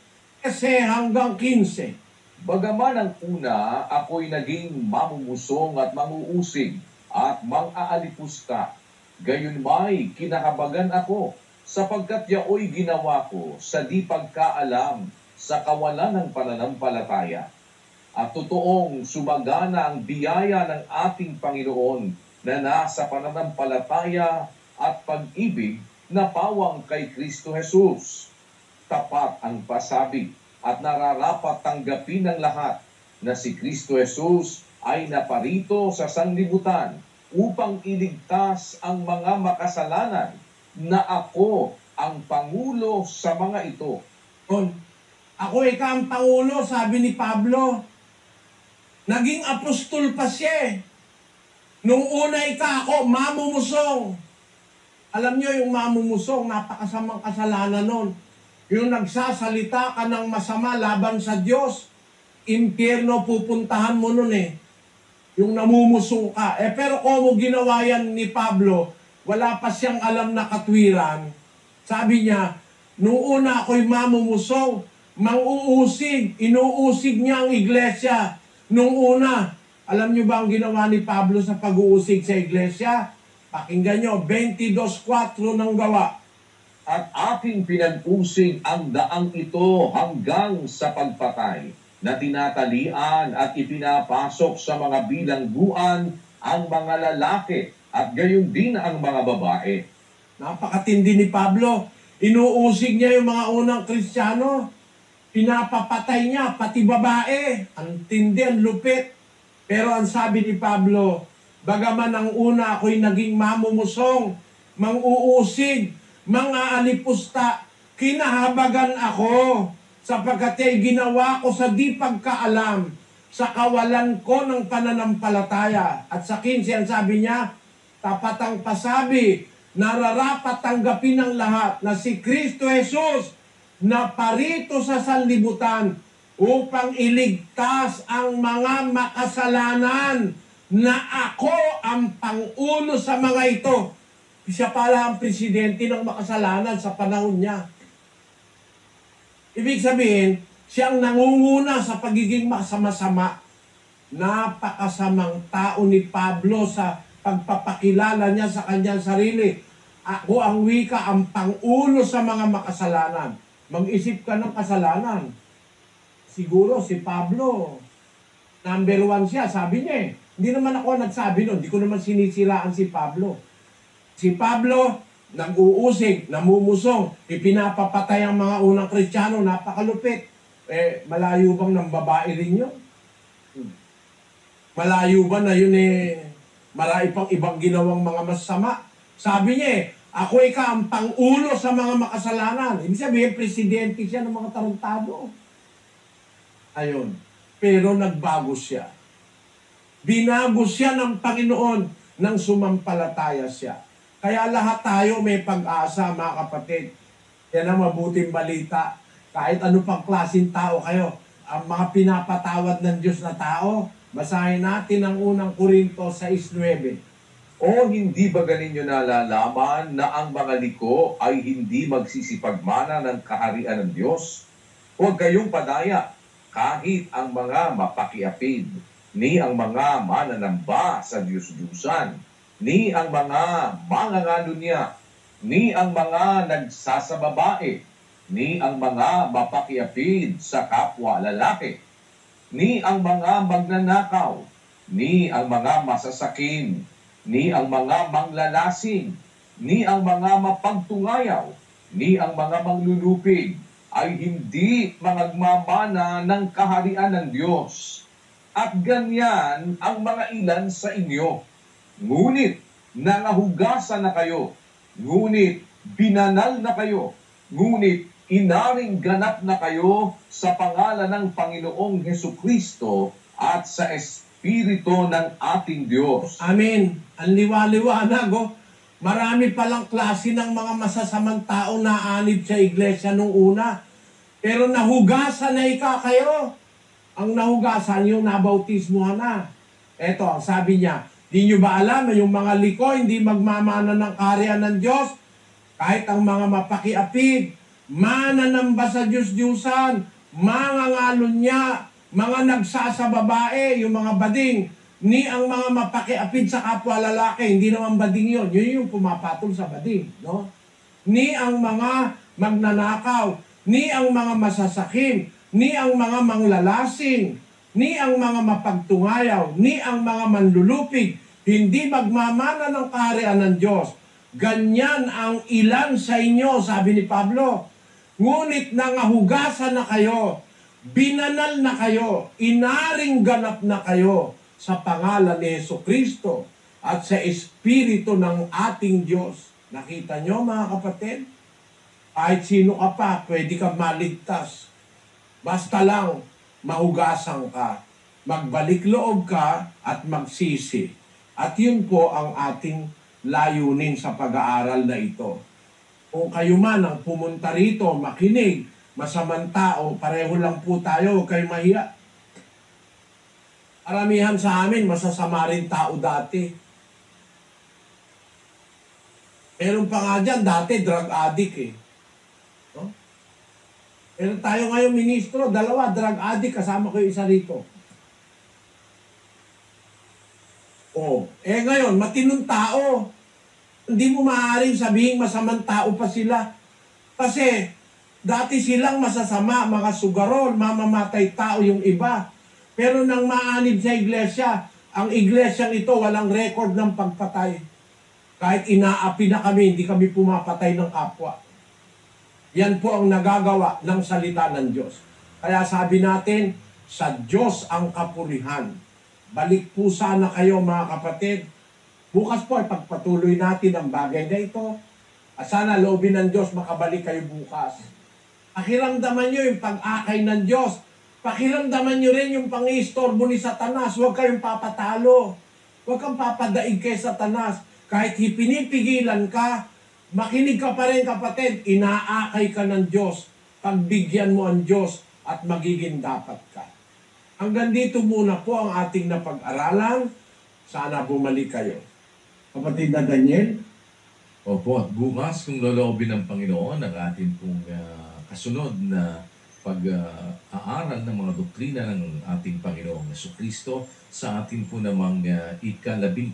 13 hanggang 15. Bagaman ang una, ako'y naging mamumusong at manguusig at mang-aalipusta. Gayunmay, kinakabagan ako, sapagkat yaoy ginawa ko sa di pagkaalam, sa kawalan ng pananampalataya. At totoong sumagana ang biyaya ng ating Panginoon na nasa pananampalataya at pag-ibig na pawang kay Kristo Jesus. Tapat ang pasabi at nararapat tanggapin ng lahat na si Kristo Jesus ay naparito sa sanglibutan upang iligtas ang mga makasalanan, na ako ang Pangulo sa mga ito. Ako ang Pangulo, sabi ni Pablo. Naging apostol pa siya. Nung una ako, mamumusong. Alam niyo yung mamumusong, napakasamang kasalanan nun. Yung nagsasalita ka ng masama laban sa Diyos, impyerno pupuntahan mo nun eh. Yung namumusong ka. Pero kung ginawa yan ni Pablo, wala pa siyang alam na katwiran. Sabi niya, nung una ako'y mamumusong, mang-uusig, inuusig niya ang iglesia. Nung una, alam niyo ba ang ginawa ni Pablo sa pag-uusig sa iglesia? Pakinggan niyo, 22:4 ng Gawa. At aking pinag-usig ang daang ito hanggang sa pagpatay, na tinatalian at ipinapasok sa mga bilangguan ang mga lalaki at gayon din ang mga babae. Napakatindi ni Pablo. Inuusig niya yung mga unang Kristiyano. Pinapapatay niya, pati babae. Ang tindi, ang lupit. Pero ang sabi ni Pablo, Bagaman ang una ako'y naging mamumusong, mang-uusig, mang-aalipusta, kinahabagan ako sapagkat ay ginawa ko sa di pagkaalam, sa kawalan ko ng pananampalataya. At sa 15, ang sabi niya, tapat ang pasabi, nararapat tanggapin ng lahat na si Kristo Jesus na parito sa sanlibutan upang iligtas ang mga makasalanan, na ako ang pangulo sa mga ito. Siya pala ang presidente ng makasalanan sa panahon niya. Ibig sabihin, siya ang nangunguna sa pagiging masama-sama. Napakasamang tao ni Pablo sa pagpapakilala niya sa kanyang sarili. Ako ang wika, ang pangulo sa mga makasalanan. Mag-isip ka ng kasalanan. Siguro si Pablo, number 1 siya, sabi niya eh. Hindi naman ako nagsabi nun, hindi ko naman sinisiraan si Pablo. Si Pablo, nag-uusig, namumusong, ipinapapatay ang mga unang Kristiyano, napakalupit. Malayo bang ng babae rin yun? Malayo ba na yun marami pang ibang ginawang mga masama? Sabi niya ako ang pangulo sa mga makasalanan. Ibig sabihin, presidente siya ng mga tarantado. Ayun. Pero nagbago siya. Binago siya ng Panginoon nang sumampalataya siya. Kaya lahat tayo may pag-asa, mga kapatid. Yan ang mabuting balita. Kahit ano pang klaseng tao kayo, ang mga pinapatawad ng Diyos na tao, basahin natin ang unang Korinto 6:9. O hindi ba ganinyo nalalaman na ang mga liko ay hindi magsisipagmana ng kaharian ng Diyos? Huwag kayong padaya, kahit ang mga mapakiapid, ni ang mga mananamba sa Diyos-Diyusan, ni ang mga mangangalunya, ni ang mga nagsasababae, ni ang mga mapakiapid sa kapwa lalaki, ni ang mga magnanakaw, ni ang mga masasakim, ni ang mga manglalasing, ni ang mga mapagtungayaw, ni ang mga manglulupig, ay hindi mangagmamana ng kaharian ng Diyos. At ganyan ang mga ilan sa inyo. Ngunit nangahugasan na kayo, ngunit binanal na kayo, ngunit inaring ganap na kayo sa pangalan ng Panginoong Hesukristo at sa Espiritu ng ating Diyos. Amen. Ang liwa-liwanag, marami palang klase ng mga masasamang tao na anib sa iglesia nung una. Pero nahugasan na kayo. Ang nahugasan yung nabautismuhan na. Eto, ang sabi niya, di nyo ba alam na yung mga liko hindi magmamana ng kaharian ng Diyos? Kahit ang mga mapakiapid, mananamba sa Diyos-Diyusan, mangangalunya, mga nagsasababae, yung mga bading, ni ang mga mapakiapid sa kapwa lalaki, hindi naman bading yun. Yun yung pumapatol sa bading. No? Ni ang mga magnanakaw, ni ang mga masasakim, ni ang mga manglalasing, ni ang mga mapagtungayaw, ni ang mga manlulupig, hindi magmamana ng kaharian ng Diyos. Ganyan ang ilan sa inyo, sabi ni Pablo. Ngunit nangahugasan na kayo, binanal na kayo, inaring ganap na kayo sa pangalan ni Hesukristo at sa Espiritu ng ating Diyos. Nakita nyo mga kapatid? Kahit sino ka pa, pwede ka maligtas. Basta lang, mahugasan ka, magbalik loob ka, at magsisi. At yun po ang ating layunin sa pag-aaral na ito. Kung kayo man ang pumunta rito, makinig, masamang tao, pareho lang po tayo, huwag kayo mahiya. Karamihan sa amin, masasama rin tao dati. Meron pa nga dyan, dati drug addict eh. No? Pero tayo ngayon, ministro, 2, drug addict, kasama ko yung isa rito. Ngayon, matinong tao. Hindi mo maaaring sabihin masamang tao pa sila. Kasi, dati silang masasama, mga sugarol, mamamatay tao yung iba. Pero nang maanib sa iglesia, ang iglesyang ito walang record ng pagpatay. Kahit inaapi na kami, hindi kami pumapatay ng kapwa. Yan po ang nagagawa ng salita ng Diyos. Kaya sabi natin, sa Diyos ang kapurihan. Balik po sana kayo mga kapatid. Bukas po ay pagpatuloy natin ang bagay na ito. At sana loobin ng Diyos makabalik kayo bukas. Pakiramdaman nyo yung pag-akay ng Diyos. Pakiramdaman nyo rin yung pang-istorbo ni Satanas. Huwag kayong papatalo. Huwag kang papadaig kay Satanas. Kahit pinipigilan ka, makinig ka pa rin kapatid. Inaakay ka ng Diyos. Pagbigyan mo ang Diyos at magiging dapat ka. Hanggang dito muna po ang ating napag-aralan. Sana bumalik kayo. Kapatid na Daniel, Opo, at bukas kung loloobin ng Panginoon ang ating pong kasunod na pag-aaral ng mga doktrina ng ating Panginoong Jesucristo sa ating po namang ika-13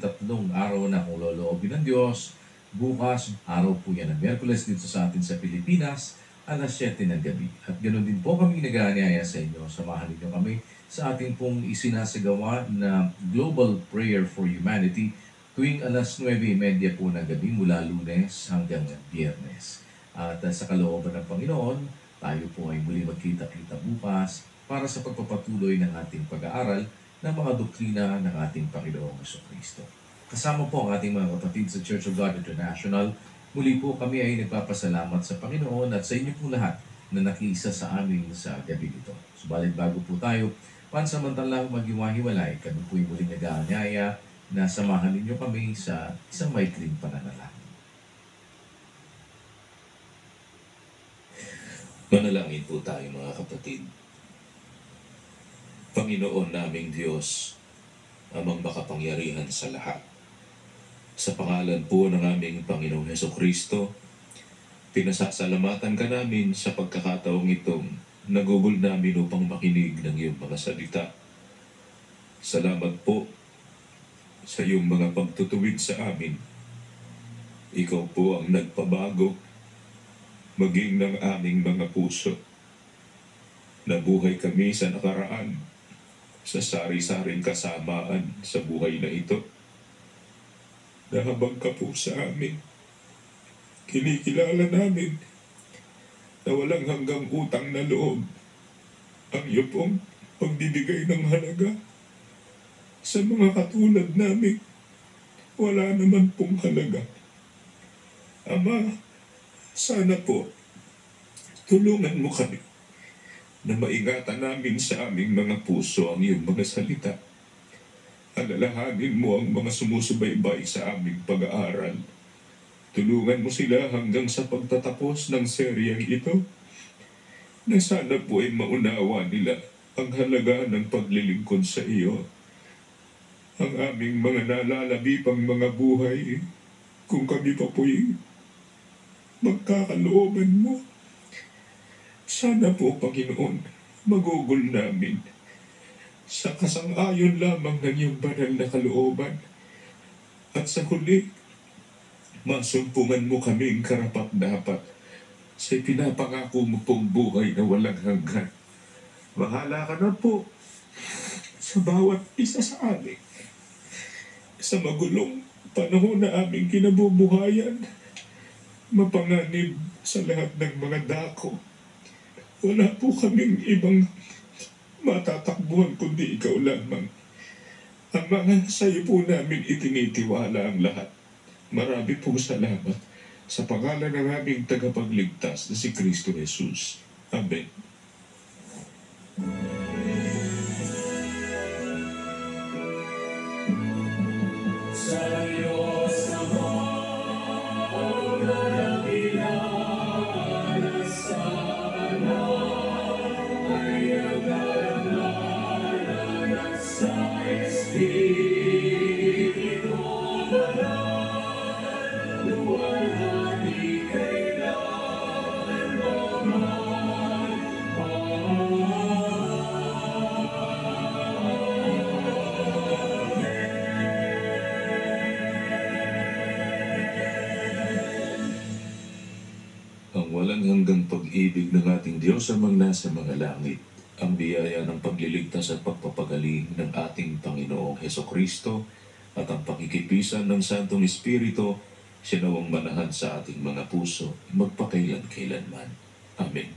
araw na kung loloobin ng Diyos. Bukas, araw po yan ng Miyerkules dito sa atin sa Pilipinas, alas 7 ng gabi. At ganoon din po kami nag-aanyaya sa inyo. Samahan niyo kami sa ating pong isinasagawa na Global Prayer for Humanity tuwing alas 9:30 po ng gabi mula Lunes hanggang Biyernes. At sa kalooban ng Panginoon, tayo po ay muli magkita-kita bukas para sa pagpapatuloy ng ating pag-aaral ng mga doktrina ng ating Panginoong Jesucristo. Kasama po ang ating mga kapatid sa Church of God International. Muli po kami ay nagpapasalamat sa Panginoon at sa inyo po lahat na nakiisa sa amin sa gabi nito. Subalit bago po tayo pansamantalang maghiwa-hiwalay, kami po ay muling nag-aanyaya na samahan ninyo kami sa isang maikling pananalangin. Manalangin po tayo mga kapatid. Panginoon naming Diyos, amang makapangyarihan sa lahat. Sa pangalan po ng aming Panginoong Hesukristo, pinasasalamatan ka namin sa pagkakataong itong nagugol namin upang makinig ng iyong mga salita. Salamat po sa iyong mga pagtutuwid sa amin. Ikaw po ang nagpabago maging ng aming mga puso. Nabuhay kami sa nakaraan, sa sari-saring kasamaan sa buhay na ito. Nahabag ka po sa amin. Kinikilala namin na walang hanggang utang na loob ang iyo pong pagbibigay ng halaga. Sa mga katulad namin, wala naman pong halaga. Ama, sana po, tulungan mo kami na maingatan namin sa aming mga puso ang iyong mga salita. Alalahanin mo ang mga sumusubaybay sa aming pag-aaral. Tulungan mo sila hanggang sa pagtatapos ng seryeng ito, na sana po ay maunawa nila ang halaga ng paglilingkod sa iyo. Ang aming mga nalalabipang mga buhay, kung kami pa po'y magkakalooban mo. Sana po, Panginoon, magugol namin sa kasang-ayon lamang ng iyong banal na kalooban. At sa huli, masumpungan mo kaming karapat-dapat sa pinapangako mo pong buhay na walang hanggan. Bahala ka na po sa bawat isa sa amin. Sa magulong panahon na aming kinabubuhayan, mapanganib sa lahat ng mga dako. Wala po kaming ibang matatakbuhan kundi ikaw lamang. Ang mga sayo po namin itinitiwala ang lahat. Marami pong salamat sa pangalan ng aming tagapagligtas na si Kristo Jesus. Amen. Ang walang hanggang pag-ibig ng ating Diyos amang nasa mga langit, ang biyaya ng pagliligtas at pagpapagaling ng ating Panginoong Hesukristo at ang pakikipisan ng Santong Espiritu, siya nawang manahan sa ating mga puso, magpakailan-kailanman. Amen.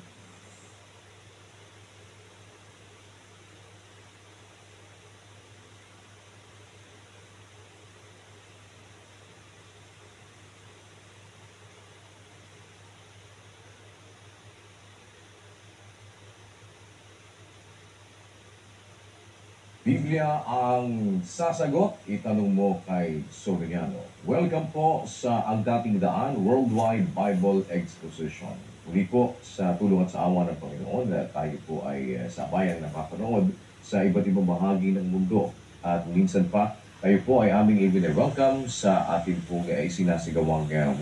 Biblia ang sasagot, itanong mo kay Soriano. Welcome po sa Ang Dating Daan Worldwide Bible Exposition. Muli po sa tulong at sa awa ng Panginoon na tayo po ay sabayang napapanood sa iba't ibang bahagi ng mundo. At minsan pa, kayo po ay aming i-welcome sa ating pong sinasigawang World